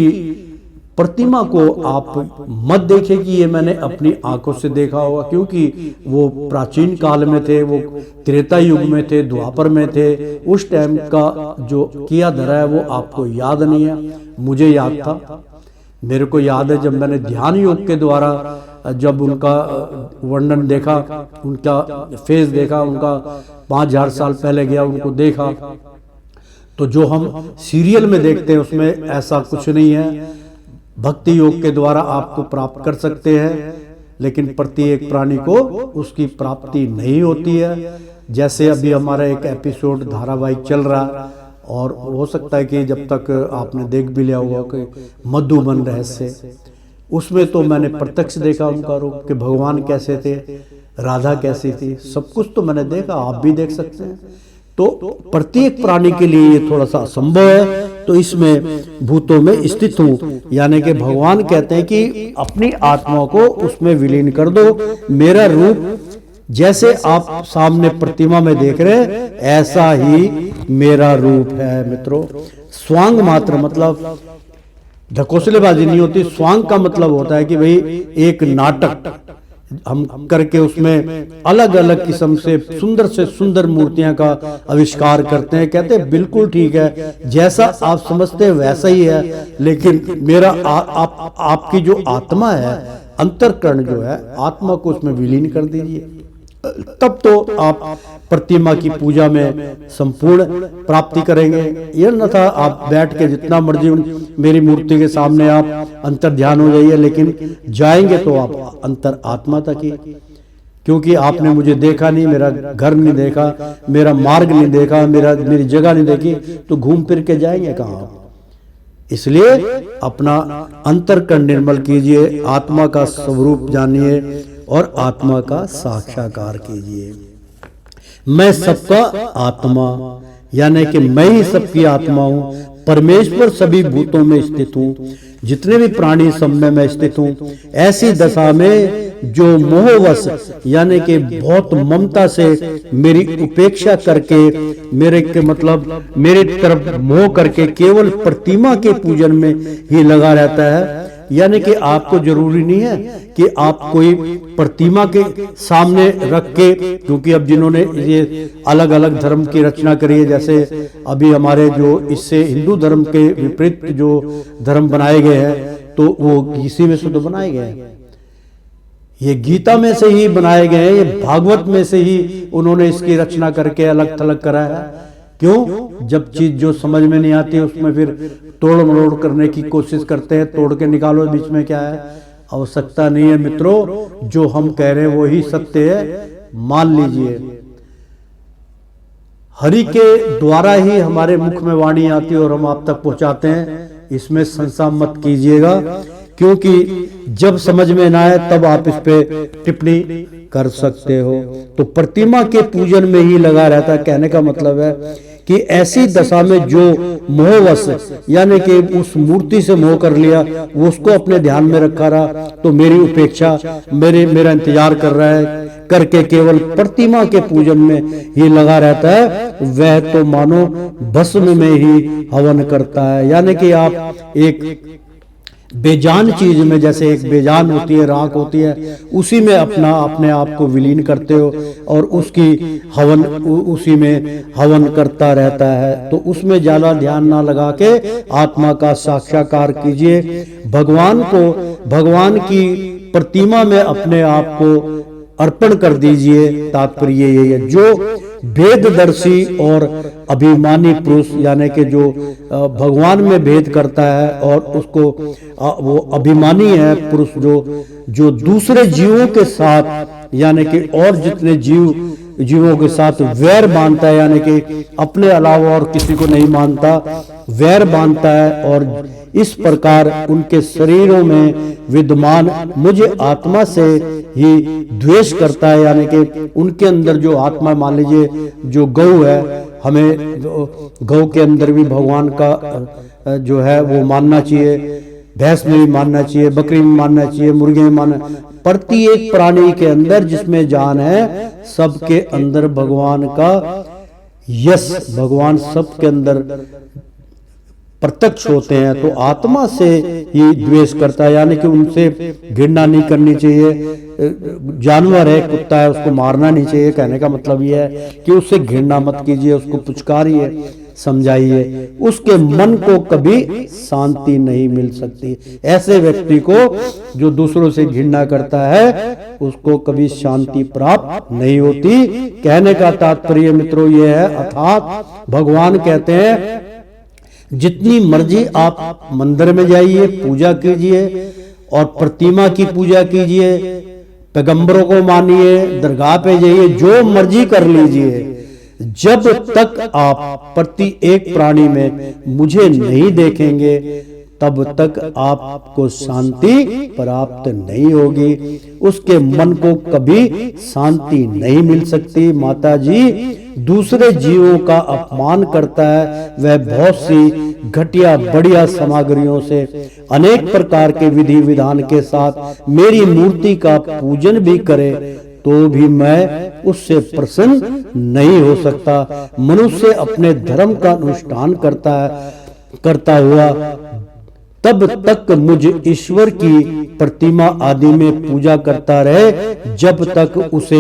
प्रतिमा को आप मत देखें कि ये मैंने अपनी आंखों से देखा होगा, क्योंकि वो प्राचीन काल में थे, वो त्रेता युग में थे, द्वापर में थे। उस टाइम का जो किया धरा है वो आपको याद नहीं है। मुझे याद था, मेरे को याद है जब मैंने ध्यान योग के द्वारा जब उनका वर्णन देखा, उनका फेस देखा, उनका 5000 साल पहले गया, उनको देखा, तो जो हम सीरियल में देखते हैं उसमें ऐसा कुछ नहीं है। भक्ति योग के द्वारा आपको प्राप्त कर सकते हैं, लेकिन प्रत्येक प्राणी को उसकी प्राप्ति नहीं होती है। जैसे अभी हमारा एक एपिसोड धारावाहिक चल रहा है, और हो सकता है कि जब तक आपने देख भी लिया होगा कि मधुबन रहस्य, उसमें तो मैंने प्रत्यक्ष देखा उनका रूप कि भगवान कैसे थे, राधा कैसी थी, सब कुछ तो मैंने देखा, आप भी देख सकते हैं। तो प्रत्येक प्राणी के लिए ये थोड़ा सा असंभव है, तो इसमें भूतों में स्थित हूँ, यानी कि भगवान कहते हैं कि अपनी आत्मा को उसमें विलीन कर दो। मेरा रूप जैसे आप सामने प्रतिमा में देख रहे हैं, ऐसा ही मेरा रूप है मित्रों। स्वांग मात्र मतलब ढकोसलेबाजी नहीं होती। स्वांग का मतलब होता है कि भाई एक नाटक हम करके उसमें अलग अलग किस्म से सुंदर मूर्तियां का आविष्कार करते हैं। कहते हैं बिल्कुल ठीक है, जैसा आप समझते हैं वैसा ही है, लेकिन मेरा आपकी जो आत्मा है, अंतःकरण जो है, आत्मा को उसमें विलीन कर दीजिए, तब तो आप प्रतिमा की पूजा में संपूर्ण प्राप्ति करेंगे। यह न था आप बैठ के जितना मर्जी मेरी मूर्ति के सामने आप अंतर ध्यान हो जाइए, लेकिन जाएंगे तो आप अंतर आत्मा तक ही, क्योंकि आपने मुझे देखा नहीं, मेरा घर नहीं देखा, मेरा मार्ग नहीं देखा, मेरी जगह नहीं देखी, तो घूम फिर के जाएंगे कहाँ आप। इसलिए अपना अंतःकरण निर्मल कीजिए, आत्मा का स्वरूप जानिए और आत्मा का साक्षात्कार कीजिए। मैं सबका आत्मा, यानी कि मैं ही सबकी आत्मा हूँ। परमेश्वर सभी भूतों में स्थित हूँ, जितने भी प्राणी सब में मैं स्थित हूँ। ऐसी दशा में जो मोहवश यानी कि बहुत ममता से मेरी उपेक्षा करके, मेरे के मतलब मेरे तरफ मोह करके केवल प्रतिमा के पूजन में ही लगा रहता है। यानी कि आपको जरूरी नहीं है कि आप कोई प्रतिमा के सामने रख के, क्योंकि अब जिन्होंने ये अलग अलग धर्म की रचना करी है, जैसे अभी हमारे जो इससे हिंदू धर्म के विपरीत जो धर्म बनाए गए हैं, तो वो इसी में से तो बनाए गए हैं। ये गीता में से ही बनाए गए हैं, ये भागवत में से ही उन्होंने इसकी रचना करके अलग थलग करा है। क्यों? जब चीज जो समझ में नहीं आती उसमें फिर तोड़ मरोड़ करने की कोशिश करते हैं, तोड़ के निकालो बीच में क्या है। आवश्यकता नहीं है मित्रों, जो हम कह रहे हैं वो ही सत्य है, मान लीजिए। हरि के द्वारा ही हमारे मुख में वाणी आती है और हम आप तक पहुंचाते हैं, इसमें संशय मत कीजिएगा, क्योंकि जब समझ में ना आए तब आप इस पे टिप्पणी कर सकते हो। तो प्रतिमा के पूजन में ही लगा रहता है। कहने का मतलब है कि ऐसी दशा में जो मोहवश यानी कि उस मूर्ति से मोह कर लिया, वो उसको अपने ध्यान में रखा रहा, तो मेरी उपेक्षा, मेरा इंतजार कर रहा है, करके केवल प्रतिमा के पूजन में ही लगा रहता है, वह तो मानो भस्म में ही हवन करता है। यानी कि आप एक बेजान चीज में, जैसे एक बेजान होती है, राख होती है, उसी में अपने आप को विलीन करते हो और उसकी हवन उसी में हवन करता रहता है। तो उसमें ज्यादा ध्यान ना लगा के आत्मा का साक्षात्कार कीजिए। भगवान की प्रतिमा में अपने आप को अर्पण कर दीजिए। तात्पर्य यही है, जो भेददर्शी और अभिमानी पुरुष यानी कि जो भगवान में भेद करता है और उसको वो अभिमानी है पुरुष, जो दूसरे जीवों के साथ यानी कि और जितने जीव जीवों के साथ वैर बांधता है, यानी कि अपने अलावा और किसी को नहीं मानता, वैर बांधता है और इस प्रकार उनके शरीरों में विद्यमान मुझे आत्मा से ही द्वेष करता है, यानी कि उनके अंदर जो आत्मा, मान लीजिए जो गौ है, हमें गौ के अंदर भी भगवान का जो है वो मानना चाहिए, भैंस में भी मानना चाहिए, बकरी में मानना चाहिए, मुर्गे में मानना, प्रत्येक प्राणी के अंदर जिसमें जान है सबके अंदर भगवान का यश, भगवान सबके अंदर प्रत्यक्ष होते हैं। तो आत्मा से ही द्वेष करता है, यानी कि उनसे घृणा नहीं करनी चाहिए। जानवर है, कुत्ता है, उसको मारना नहीं चाहिए। कहने का मतलब यह है कि उससे घृणा मत कीजिए, उसको पुचकारिए, समझाइए। उसके मन को कभी शांति नहीं मिल सकती। ऐसे व्यक्ति को जो दूसरों से घृणा करता है उसको कभी शांति प्राप्त नहीं होती। कहने का तात्पर्य मित्रों ये है, अर्थात भगवान कहते हैं जितनी मर्जी आप मंदिर में जाइए, पूजा कीजिए और प्रतिमा की पूजा कीजिए, पैगंबरों को मानिए, दरगाह पे जाइए, जो मर्जी कर लीजिए, जब तक आप प्रति एक प्राणी में मुझे नहीं देखेंगे तब तक आपको शांति प्राप्त नहीं होगी। उसके मन को कभी शांति नहीं मिल सकती। माता जी दूसरे जीवों का अपमान करता है, वह बहुत सी घटिया बढ़िया सामग्रियों से अनेक प्रकार के विधि विधान के साथ मेरी मूर्ति का पूजन भी करे तो भी मैं उससे प्रसन्न नहीं हो सकता। मनुष्य अपने धर्म का अनुष्ठान करता हुआ तब तक मुझ ईश्वर की प्रतिमा आदि में पूजा करता रहे जब तक उसे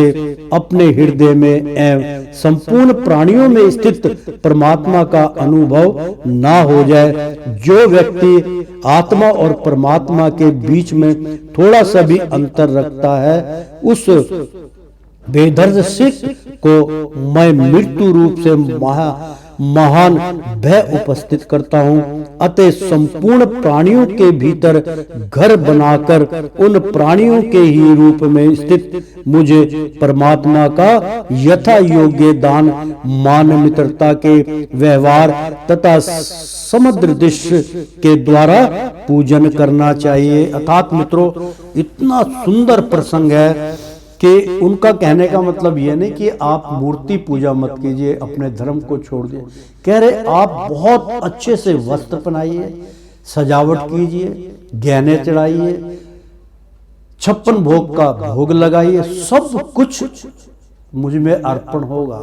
अपने हृदय में एवं संपूर्ण प्राणियों में स्थित परमात्मा का अनुभव ना हो जाए। जो व्यक्ति आत्मा और परमात्मा के बीच में थोड़ा सा भी अंतर रखता है उस बेदर्द सिख को मैं मृत्यु रूप से महान भय उपस्थित करता हूँ। अतः संपूर्ण प्राणियों के भीतर घर बनाकर उन प्राणियों के ही रूप में स्थित मुझे परमात्मा का यथा योग्य दान, मान, मित्रता के व्यवहार तथा समुद्र दृश्य के द्वारा पूजन करना चाहिए। अर्थात मित्रों, इतना सुंदर प्रसंग है कि उनका कहने का मतलब यह नहीं कि आप मूर्ति पूजा मत कीजिए, अपने धर्म को छोड़ दिए। कह रहे आप बहुत अच्छे से वस्त्र पहनाइए, सजावट कीजिए, गहने चढ़ाइए, 56 भोग का भोग लगाइए, सब कुछ मुझ में अर्पण होगा।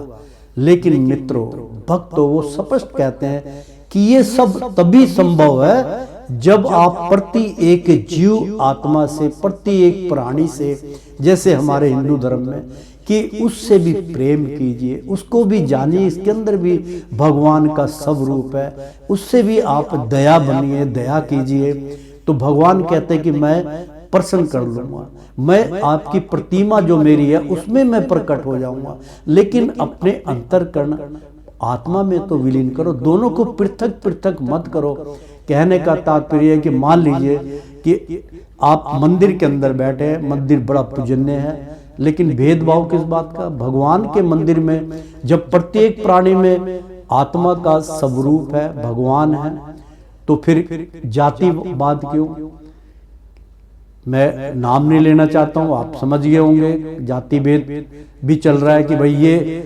लेकिन मित्रों, भक्त वो स्पष्ट कहते हैं कि ये सब तभी संभव है जब आप प्रति एक जीव आत्मा से, प्रति एक प्राणी से, जैसे हमारे हिंदू धर्म में कि उससे भी प्रेम कीजिए, उसको भी जानिए, इसके अंदर भी भगवान का सब रूप है, उससे भी आप दया बनिए, दया कीजिए। तो भगवान कहते हैं कि मैं प्रसन्न कर लूंगा, मैं आपकी प्रतिमा जो मेरी है उसमें मैं प्रकट हो जाऊंगा। लेकिन अपने अंतःकरण आत्मा में तो विलीन करो, दोनों को पृथक पृथक मत करो। कहने का तात्पर्य है कि मान लीजिए कि आप मंदिर के अंदर बैठे हैं, मंदिर बड़ा पूजनीय है, लेकिन भेदभाव किस बात का? भगवान के मंदिर में जब प्रत्येक प्राणी में आत्मा का स्वरूप है, भगवान है, तो फिर जातिवाद क्यों? मैं नाम नहीं लेना चाहता हूं, आप समझ गए होंगे। जाति भेद भी चल रहा है कि भाई ये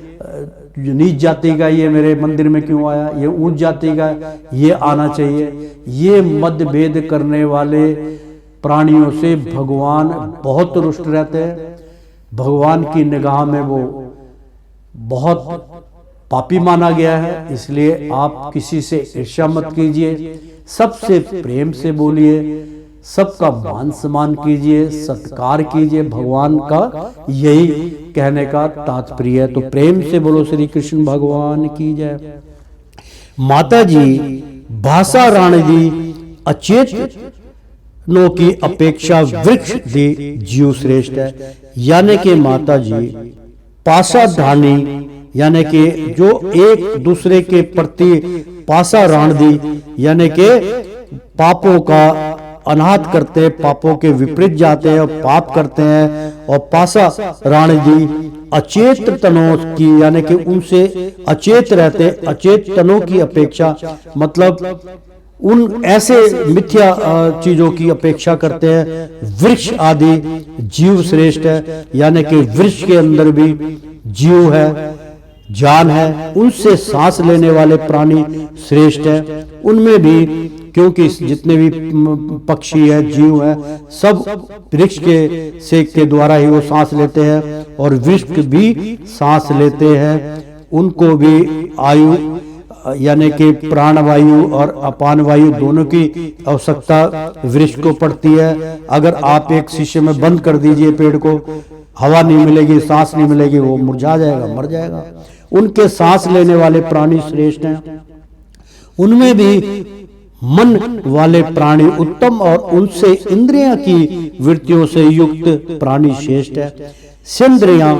नीच जाति का ये मेरे मंदिर में क्यों आया, ये ऊंच जाति का ये आना चाहिए। ये मतभेद करने वाले प्राणियों से भगवान बहुत रुष्ट रहते हैं। भगवान की निगाह में वो बहुत पापी माना गया है। इसलिए आप किसी से ईर्ष्या मत कीजिए, सबसे प्रेम से बोलिए, सबका मान सम्मान कीजिए, सत्कार कीजिए। भगवान का यही कहने का तात्पर्य है। तो प्रेम से बोलो श्री कृष्ण भगवान की जय। माता जी भाषा राणी जी अचेतनों की अपेक्षा वृक्ष दी जीव श्रेष्ठ है। यानी कि माता जी पासाधानी, यानी कि जो एक दूसरे के प्रति पासा राण दी, यानी कि पापों का अनाहत करते हैं, पापों के विपरीत जाते हैं और पाप करते हैं। और पासा राणी जी अचेत तनों की, यानी कि उनसे अचेत रहते, अचेत तनों की अपेक्षा, मतलब उन ऐसे मिथ्या चीजों की अपेक्षा करते हैं। वृक्ष आदि जीव श्रेष्ठ है, यानी कि वृक्ष के अंदर भी जीव है, जान है, उनसे सांस लेने वाले प्राणी श्रेष्ठ है। उनमें भी, क्योंकि जितने भी पक्षी है, जीव है, सब वृक्ष के सेक के द्वारा ही वो सांस लेते हैं और वृक्ष भी सांस लेते हैं। उनको भी आयु, यानी कि प्राणवायु और अपान वायु दोनों की आवश्यकता वृक्ष को पड़ती है। अगर आप एक शीशे में बंद कर दीजिए पेड़ को, हवा नहीं मिलेगी, सांस नहीं मिलेगी, वो मुरझा जाएगा, मर जाएगा। उनके सांस लेने वाले प्राणी श्रेष्ठ हैं। उनमें भी मन वाले प्राणी उत्तम और उनसे इंद्रियां की वृत्तियों से युक्त प्राणी श्रेष्ठ है। सेंद्रियां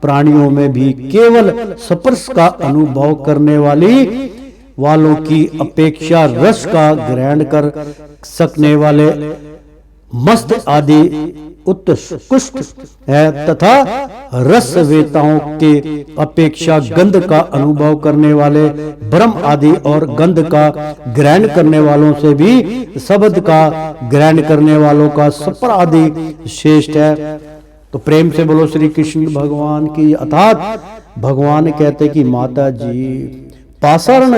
प्राणियों में भी केवल स्पर्श का अनुभव करने वालों की अपेक्षा रस का ग्रहण कर सकने वाले मस्त आदि उत्कृष्ट है, तथा रसवेताओं के अपेक्षा गंध का अनुभव करने वाले ब्रह्म आदि और गंध का ग्रहण करने वालों से भी शब्द का ग्रहण करने वालों का सपर आदि श्रेष्ठ है। तो प्रेम से बोलो श्री कृष्ण भगवान की। अर्थात भगवान कहते कि माता जी पाषाण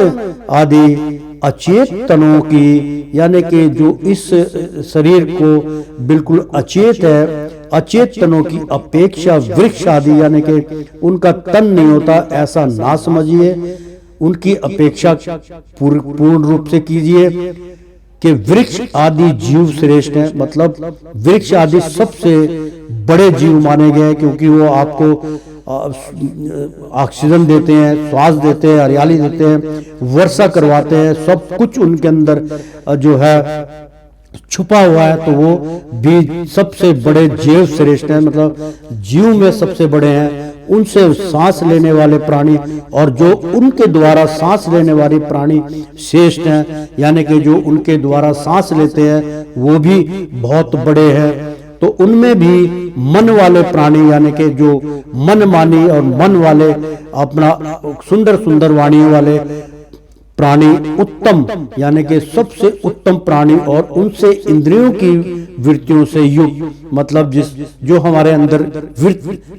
आदि अचेत तनों की, यानी कि जो इस शरीर को बिल्कुल अचेत है, अचेत तनों की अपेक्षा वृक्ष आदि, यानी कि उनका तन नहीं होता, ऐसा ना समझिए। उनकी अपेक्षा पूर्ण रूप से कीजिए कि वृक्ष आदि जीव श्रेष्ठ हैं। मतलब वृक्ष आदि सबसे बड़े जीव माने गए हैं, क्योंकि वो आपको ऑक्सीजन देते हैं, श्वास देते हैं, हरियाली देते हैं, वर्षा करवाते हैं, सब कुछ उनके अंदर जो है छुपा हुआ है। तो वो भी सबसे बड़े जीव श्रेष्ठ हैं, मतलब जीव में सबसे बड़े हैं। उनसे सांस लेने वाले प्राणी और जो उनके द्वारा सांस लेने वाले प्राणी श्रेष्ठ हैं, यानी कि जो उनके द्वारा सांस लेते हैं वो भी बहुत बड़े हैं। तो उनमें भी मन वाले प्राणी, यानी कि जो मन मानी और मन वाले अपना सुंदर सुंदर वाणियों वाले प्राणी उत्तम, यानी कि सबसे उत्तम प्राणी और उनसे इंद्रियों की वृत्तियों से युक्त, मतलब जो हमारे अंदर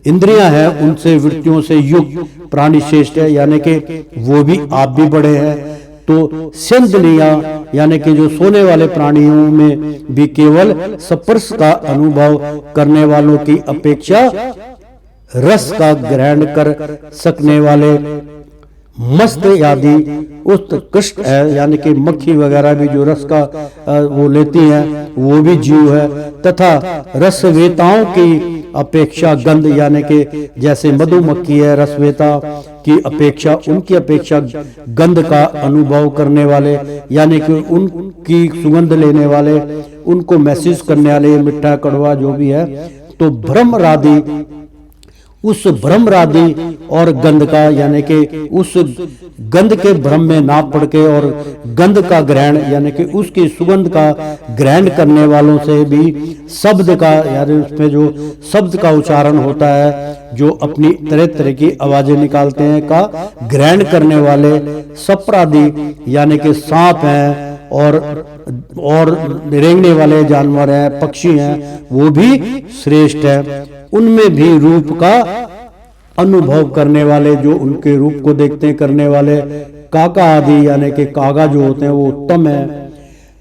इंद्रियां हैं उनसे वृत्तियों से युक्त प्राणी श्रेष्ठ है, यानी कि वो भी आप भी बड़े हैं। तो सेंद्रियां, यानी कि जो सोने वाले प्राणियों में भी केवल स्पर्श का अनुभव करने वालों की अपेक्षा रस का ग्रहण कर सकने वाले मस्त आदि उत्कृष्ट है, यानी कि मक्खी वगैरह भी जो रस का वो लेती हैं वो भी जीव है। तथा रसवेताओं की अपेक्षा गंध, यानी कि जैसे मधुमक्खी है, रसवेता की अपेक्षा, उनकी अपेक्षा गंध का अनुभव करने वाले, यानी कि उनकी सुगंध लेने वाले, उनको महसूस करने वाले, मिठा कड़वा जो भी है। तो भ्रमरादि, उस भ्रमरादि और गंध का, यानी कि उस गंध के भ्रम में ना पड़ के और गंध का ग्रहण, यानी कि उसकी सुगंध का ग्रहण करने वालों से भी शब्द का, यानी उसमें जो शब्द का उच्चारण होता है, जो अपनी तरह तरह की आवाजें निकालते हैं, का ग्रहण करने वाले सप्रादि, यानी कि सांप हैं और रेंगने वाले जानवर हैं, पक्षी हैं, वो भी श्रेष्ठ है। उनमें भी रूप का अनुभव करने वाले, जो उनके रूप को देखते हैं करने वाले काका आदि, यानी कि कागा जो होते हैं वो उत्तम है।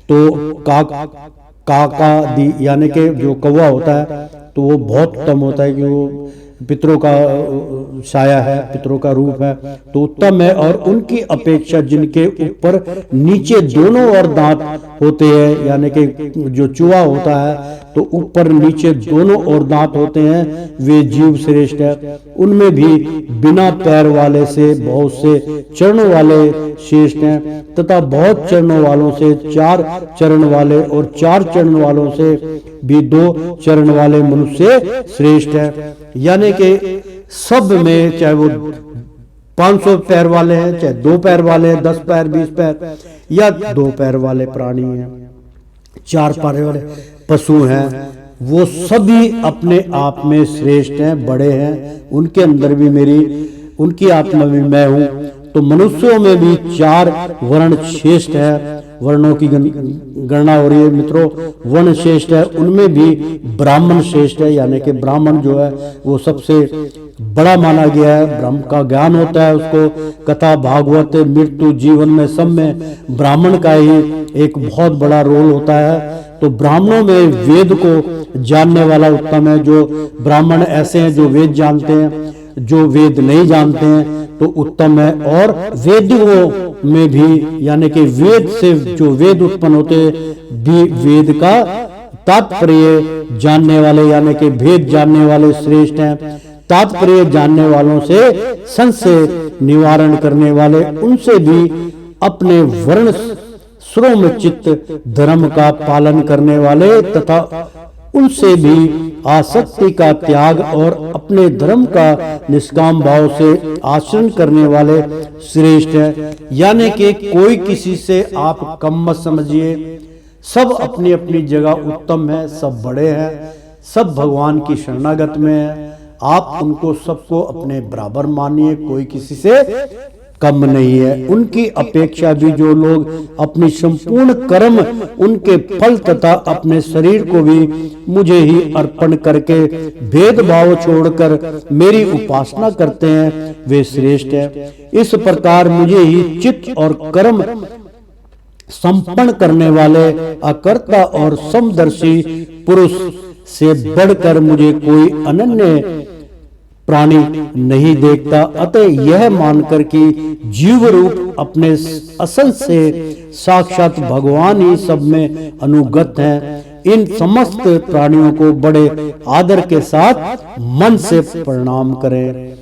तो काका आदि, यानी कि जो कौवा होता है तो वो बहुत उत्तम होता है, कि वो पितरों का साया है, पितरों का रूप है, तो उत्तम है। और उनकी अपेक्षा जिनके ऊपर नीचे दोनों ओर दांत होते हैं, यानी कि जो चूहा होता है तो ऊपर नीचे दोनों ओर दांत होते हैं, वे जीव श्रेष्ठ है। उनमें भी बिना पैर वाले से बहुत से चरणों वाले श्रेष्ठ हैं, तथा बहुत चरणों वालों से 4 चरण वाले और 4 चरण वालों से भी 2 चरण वाले मनुष्य श्रेष्ठ है। यानी कि सब में, चाहे वो 500 पैर वाले हैं, चाहे 2 पैर वाले हैं, 10 पैर, 20 पैर या 2 पैर वाले प्राणी हैं, चार पैर वाले पशु हैं, वो सभी अपने आप में श्रेष्ठ हैं, बड़े हैं। उनके अंदर भी मेरी, उनकी आत्मा भी मैं हूँ। तो मनुष्यों में भी 4 वर्ण श्रेष्ठ है। वर्णों की गणना हो रही है मित्रों। वर्ण श्रेष्ठ है, उनमें भी ब्राह्मण श्रेष्ठ है, यानी कि ब्राह्मण जो है वो सबसे बड़ा माना गया है। ब्रह्म का ज्ञान होता है उसको। कथा, भागवत, मृत्यु, जीवन में सब में ब्राह्मण का ही एक बहुत बड़ा रोल होता है। तो ब्राह्मणों में वेद को जानने वाला उत्तम है। जो ब्राह्मण ऐसे हैं जो वेद जानते हैं, जो वेद नहीं जानते हैं तो उत्तम है। और वेदियों में भी, यानी कि वेद से जो वेद उत्पन्न होते भी, वेद का तात्पर्य जानने वाले, यानी कि भेद जानने वाले श्रेष्ठ हैं। तात्पर्य जानने वालों से संशय निवारण करने वाले, उनसे भी अपने वर्ण श्रोम चित्त धर्म का पालन करने वाले, तथा उनसे भी आसक्ति का त्याग और अपने धर्म का निष्काम भाव से आचरण करने वाले श्रेष्ठ है। यानी कि कोई किसी से आप कम मत समझिए। सब अपनी अपनी जगह उत्तम है, सब बड़े हैं, सब भगवान की शरणागत में है। आप उनको सबको अपने बराबर मानिए, कोई किसी से कम नहीं है। उनकी अपेक्षा भी जो लोग अपनी संपूर्ण कर्म, उनके फल तथा अपने शरीर को भी मुझे ही अर्पण करके भेदभाव छोड़कर मेरी उपासना करते हैं, वे श्रेष्ठ है। इस प्रकार मुझे ही चित्त और कर्म संपन्न करने वाले अकर्ता और समदर्शी पुरुष से बढ़कर मुझे कोई अनन्य प्राणी नहीं देखता। अतः यह मानकर कि जीव रूप अपने असल से साक्षात भगवान ही सब में अनुगत हैं, इन समस्त प्राणियों को बड़े आदर के साथ मन से प्रणाम करें।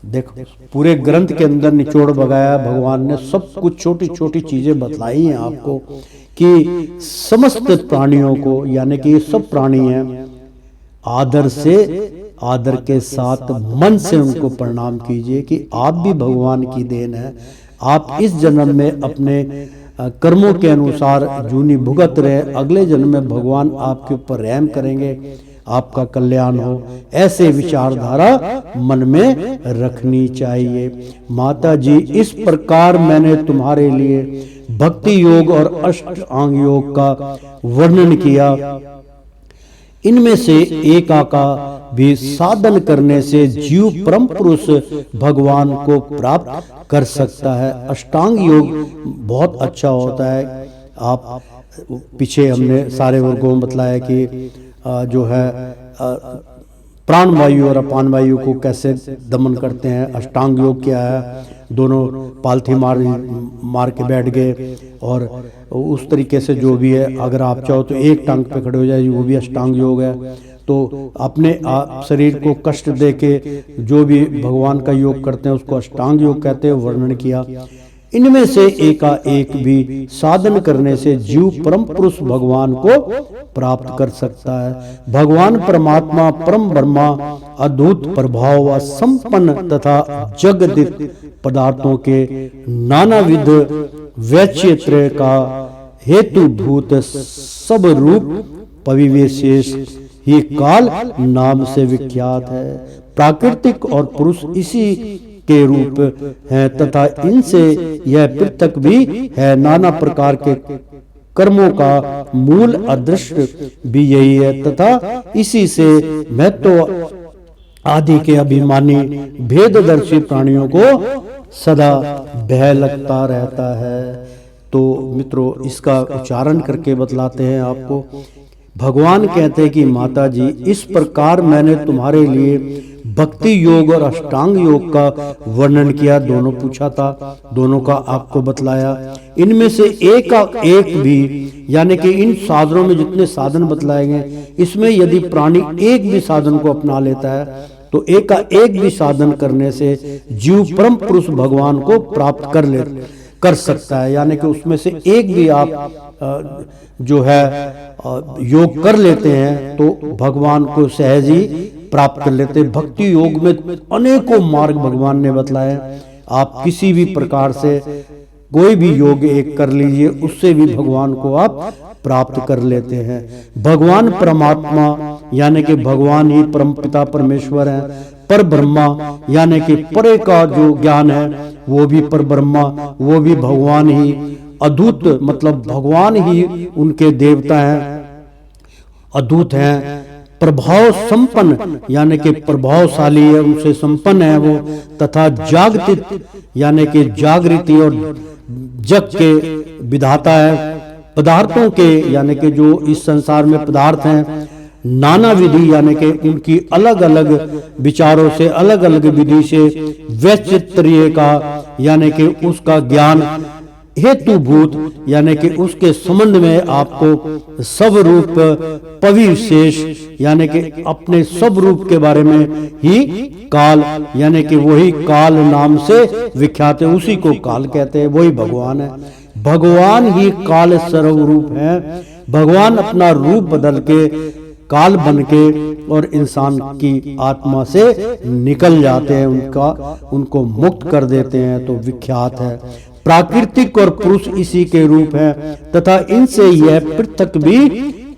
देखो, पूरे ग्रंथ के अंदर निचोड़ बगाया भगवान ने, सब कुछ छोटी छोटी चीजें बतलाई हैं आपको कि समस्त प्राणियों को, यानी कि ये सब प्राणी हैं, आदर से, आदर के साथ मन से उनको प्रणाम कीजिए कि आप भी भगवान की देन है। आप इस जन्म में अपने कर्मों के अनुसार जूनी भुगत रहे, अगले जन्म में भगवान आपके ऊपर रहम करेंगे, आपका कल्याण हो। ऐसे विचारधारा मन में रखनी चाहिए। माता जी, इस प्रकार मैंने तुम्हारे लिए भक्ति योग और अष्टांग योग का वर्णन किया। इनमें से एक का भी साधन करने से जीव परम पुरुष भगवान को प्राप्त कर सकता है। अष्टांग योग बहुत अच्छा होता है। आप पीछे हमने सारे वर्गों में बतलाया कि जो है प्राण वायु और अपान वायु को कैसे दमन करते हैं। अष्टांग योग क्या है, दोनों पालथी मार के बैठ गए और उस तरीके से जो भी है, अगर आप चाहो तो एक टांग पे खड़े हो जाए, वो भी अष्टांग योग है। तो अपने शरीर को कष्ट दे के जो भी भगवान का योग करते हैं उसको अष्टांग योग कहते हैं, वर्णन किया। इनमें से एक भी साधन करने से जीव परम पुरुष भगवान को प्राप्त कर सकता है। भगवान परमात्मा परम ब्रह्मा अद्भुत प्रभाव व संपन्न तथा जगदित पदार्थों के नानाविध वैचित्र्य का हेतुभूत सब रूप पविशेष ही काल नाम से विख्यात है। प्राकृतिक और पुरुष इसी के रूप हैं तथा इनसे यह पृथक भी है। नाना प्रकार के कर्मों का मूल अदृश्य भी यही है तथा इसी से महत्व आदि के अभिमानी भेददर्शी प्राणियों को सदा भय लगता रहता है। तो मित्रों, इसका उच्चारण करके बतलाते हैं आपको। भगवान कहते हैं कि माता जी, इस प्रकार मैंने तुम्हारे लिए भक्ति योग और अष्टांग योग का वर्णन किया। दोनों पूछा था, दोनों का आपको बतलाया। इनमें से एक भी, यानी कि इन साधनों में जितने साधन बतलाए गए, इसमें यदि प्राणी एक भी साधन को अपना लेता है तो एक भी साधन करने से जीव परम पुरुष भगवान को प्राप्त कर सकता है। यानी कि उसमें से एक भी आप जो है योग कर लेते हैं तो भगवान को सहज ही प्राप्त कर लेते हैं। भक्ति योग में अनेकों मार्ग भगवान ने बतलाए। आप किसी भी प्रकार से कोई भी योग एक कर लीजिए, उससे भी भगवान को आप प्राप्त कर लेते हैं। भगवान परमात्मा यानी कि भगवान ही परम पिता परमेश्वर है। पर ब्रह्मा यानी कि परे का जो ज्ञान है वो भी पर ब्रह्मा, वो भी भगवान ही। अद्भुत मतलब भगवान ही उनके देवता हैं, अद्भुत हैं। प्रभाव संपन्न यानी कि प्रभावशाली है, उनसे संपन्न है वो। तथा जागतिक यानी कि जागृति और जग के विधाता है। पदार्थों के यानी कि जो इस संसार में पदार्थ हैं, नाना विधि यानी कि उनकी अलग अलग विचारों से, अलग अलग विधि से वैचित्र्य का यानी कि उसका ज्ञान हेतुभूत यानी कि उसके संबंध में आपको सब रूप पविशेष यानी कि अपने सब रूप के बारे में ही काल यानी कि वही काल नाम से विख्यात है, उसी को काल कहते हैं, वही भगवान है। भगवान ही काल सर्वरूप है। भगवान अपना रूप बदल के काल बन के और इंसान की आत्मा से निकल जाते हैं, उनको मुक्त कर देते हैं, तो विख्यात है। प्राकृतिक और पुरुष इसी के रूप है तथा इनसे यह पृथक भी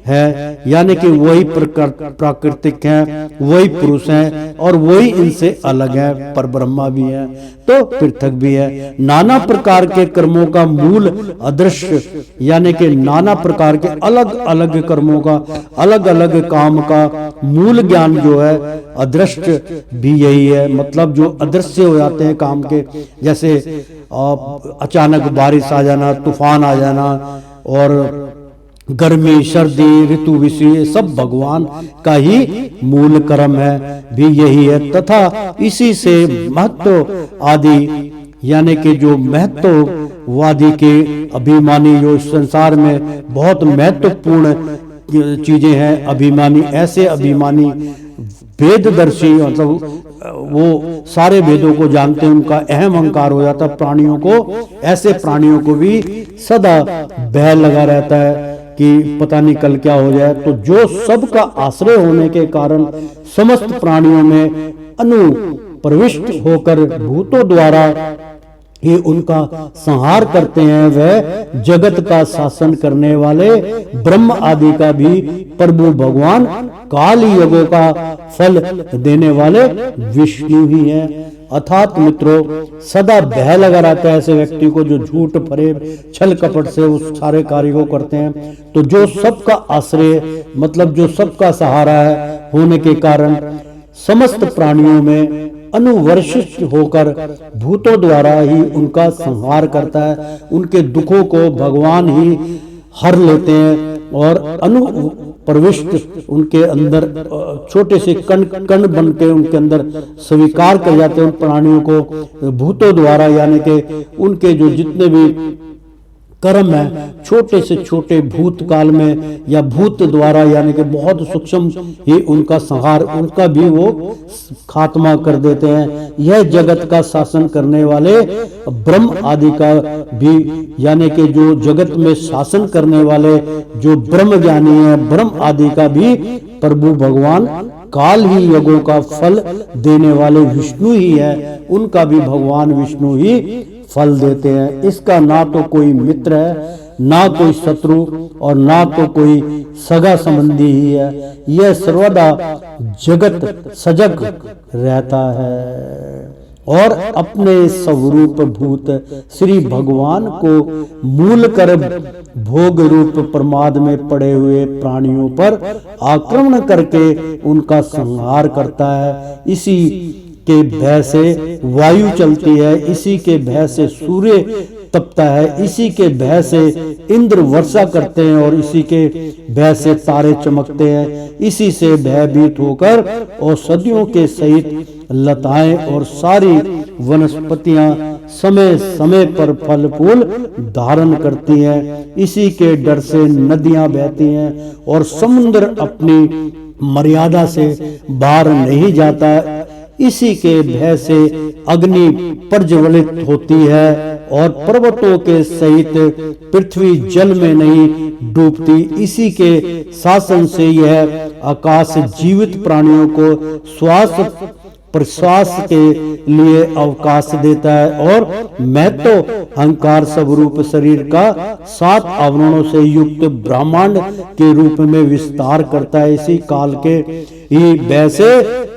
है यानी कि वही प्राकृतिक हैं, वही पुरुष हैं और वही इनसे अलग है, पर ब्रह्मा भी है तो पृथक भी है। नाना प्रकार के कर्मों का मूल अदृश्य यानी कि नाना प्रकार के अलग अलग कर्मों का, अलग अलग काम का मूल ज्ञान जो है अदृश्य भी यही है। मतलब जो अदृश्य हो जाते हैं काम के, जैसे अचानक बारिश आ जाना, तूफान आ जाना और गर्मी सर्दी ऋतु विषय सब भगवान का ही मूल कर्म है, भी यही है। तथा इसी से महत्व आदि यानी कि जो महत्ववादी के अभिमानी जो संसार में बहुत महत्वपूर्ण चीजें हैं, अभिमानी ऐसे अभिमानी वेददर्शी मतलब वो सारे वेदों को जानते हैं, उनका अहम अहंकार हो जाता है। प्राणियों को, ऐसे प्राणियों को भी सदा भय लगा रहता है कि पता नहीं कल क्या हो जाए। तो जो सबका आश्रय होने के कारण समस्त प्राणियों में अनुप्रविष्ट होकर भूतों द्वारा ही उनका संहार करते हैं, वह जगत का शासन करने वाले ब्रह्म आदि का भी प्रभु भगवान काल युगों का फल देने वाले विष्णु ही हैं। अर्थात मित्रों, सदा भय लगा रहता है ऐसे व्यक्ति को जो झूठ फरेब छल कपट से उस सारे कार्य को करते हैं। तो जो सबका आश्रय मतलब जो सबका सहारा है होने के कारण समस्त प्राणियों में अनुवर्षित होकर भूतों द्वारा ही उनका संहार करता है। उनके दुखों को भगवान ही हर लेते हैं और अनुप्रविष्ट उनके अंदर छोटे से कण कण बन के उनके अंदर स्वीकार कर जाते हैं उन प्राणियों को भूतों द्वारा, यानी कि उनके जो जितने भी कर्म है छोटे से छोटे भूतकाल में या भूत द्वारा यानी कि बहुत सूक्ष्म ही उनका संहार, उनका भी वो खात्मा कर देते हैं। यह जगत का शासन करने वाले ब्रह्म आदि का भी यानी कि जो जगत में शासन करने वाले जो ब्रह्म ज्ञानी है, ब्रह्म आदि का भी प्रभु भगवान काल ही युगों का फल देने वाले विष्णु ही है, उनका भी भगवान विष्णु ही फल देते हैं। इसका ना तो कोई मित्र है, ना कोई शत्रु और ना तो कोई सगा संबंधी ही है। यह सर्वदा जगत सजग रहता है और अपने स्वरूप भूत श्री भगवान को मूल कर भोग रूप प्रमाद में पड़े हुए प्राणियों पर आक्रमण करके उनका संहार करता है। इसी के भय से वायु चलती है, इसी के भय से सूर्य तपता है, इसी के भय से इंद्र वर्षा करते हैं और इसी के भय से तारे चमकते हैं। इसी से भयभीत होकर औषधियों के सहित लताएं और सारी वनस्पतियां समय समय पर फल फूल धारण करती हैं। इसी के डर से नदियां बहती हैं और समुद्र अपनी मर्यादा से बाहर नहीं जाता। इसी के भय से अग्नि प्रज्वलित होती है और पर्वतों के सहित पृथ्वी जल में नहीं डूबती। इसी के शासन से यह आकाश जीवित प्राणियों को श्वास प्रश्वास के लिए अवकाश देता है और मैं तो अहंकार स्वरूप शरीर का 7 आवरणों से युक्त ब्रह्मांड के रूप में विस्तार करता है। इसी काल के ही वैसे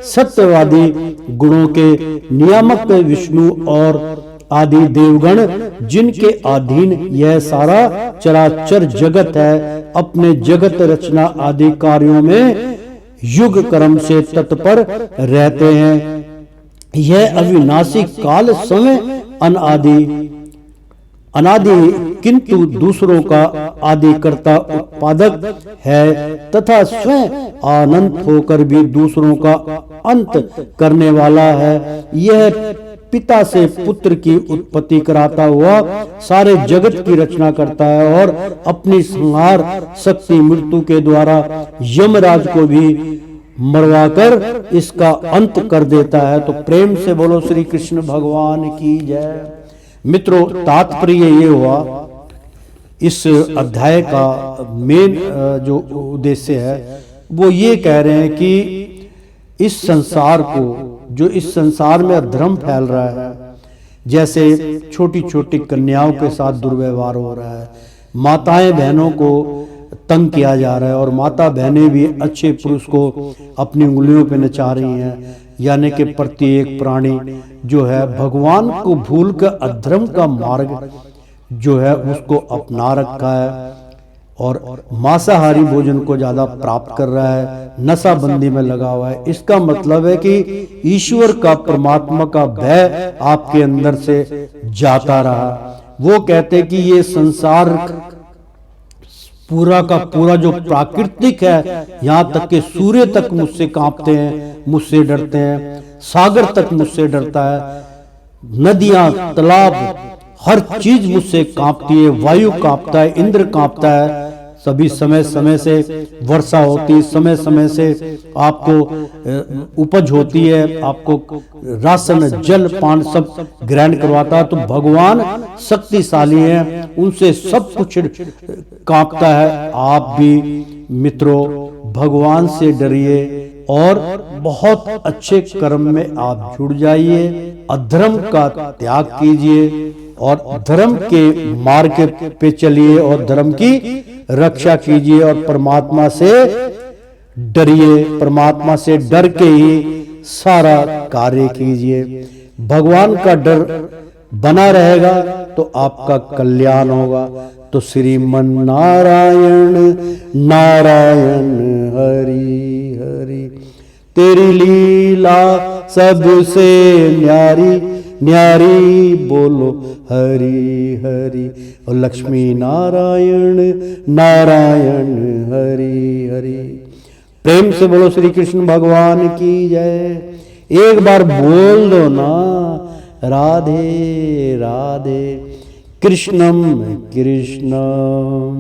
सत्यवादी गुणों के नियामक विष्णु और आदि देवगण, जिनके अधीन यह सारा चराचर जगत है, अपने जगत रचना आदि कार्यों में युग कर्म से तत्पर रहते हैं। यह अविनाशी काल समय अनादि किंतु दूसरों का आदिकर्ता उत्पादक है तथा स्वयं अनंत होकर भी दूसरों का अंत करने वाला है। यह पिता से पुत्र की उत्पत्ति कराता हुआ सारे जगत की रचना करता है और अपनी संहार शक्ति मृत्यु के द्वारा यमराज को भी मरवाकर इसका अंत कर देता है। तो प्रेम से बोलो श्री कृष्ण भगवान की जय। मित्रों, तात्पर्य ये हुआ इस अध्याय का मेन जो उद्देश्य है वो ये कह रहे हैं कि इस संसार को, जो इस संसार में अधर्म फैल रहा है, जैसे छोटी छोटी कन्याओं के साथ दुर्व्यवहार हो रहा है, माताएं बहनों को तंग किया जा रहा है और माता बहनें भी अच्छे पुरुष को अपनी उंगलियों पे नचा रही हैं, यानी कि प्रत्येक प्राणी जो है भगवान को भूल कर अधर्म का मार्ग जो है उसको अपना रखा है और मांसाहारी भोजन को ज्यादा प्राप्त कर रहा है, नशाबंदी में लगा हुआ है। इसका मतलब है कि ईश्वर का, परमात्मा का भय आपके अंदर से जाता रहा। वो कहते कि ये संसार पूरा का पूरा जो प्राकृतिक है, यहाँ तक कि सूर्य तक मुझसे कांपते हैं, मुझसे डरते हैं, सागर तक मुझसे डरता है, नदियां, तालाब, हर चीज मुझसे कांपती है, वायु कांपता है, इंद्र कांपता है। सभी समय समय से वर्षा होती है, समय समय से आपको उपज होती है, आपको राशन, जल, पान सब ग्रहण करवाता है। तो भगवान शक्तिशाली है, उनसे सब कुछ कांपता है। आप भी मित्रों भगवान से डरिए और बहुत अच्छे कर्म में आप जुड़ जाइए, अधर्म का त्याग कीजिए और धर्म के मार्ग पे चलिए और धर्म की रक्षा कीजिए और परमात्मा से डरिए, परमात्मा से डर के ही सारा कार्य कीजिए। भगवान का डर बना रहेगा तो आपका कल्याण होगा। तो श्रीमन नारायण नारायण हरि हरि, तेरी लीला सबसे न्यारी न्यारी, बोलो हरि हरि। और लक्ष्मी नारायण नारायण हरि हरि। प्रेम से बोलो श्री कृष्ण भगवान की जय। एक बार बोल दो ना, राधे राधे, कृष्णम कृष्णम।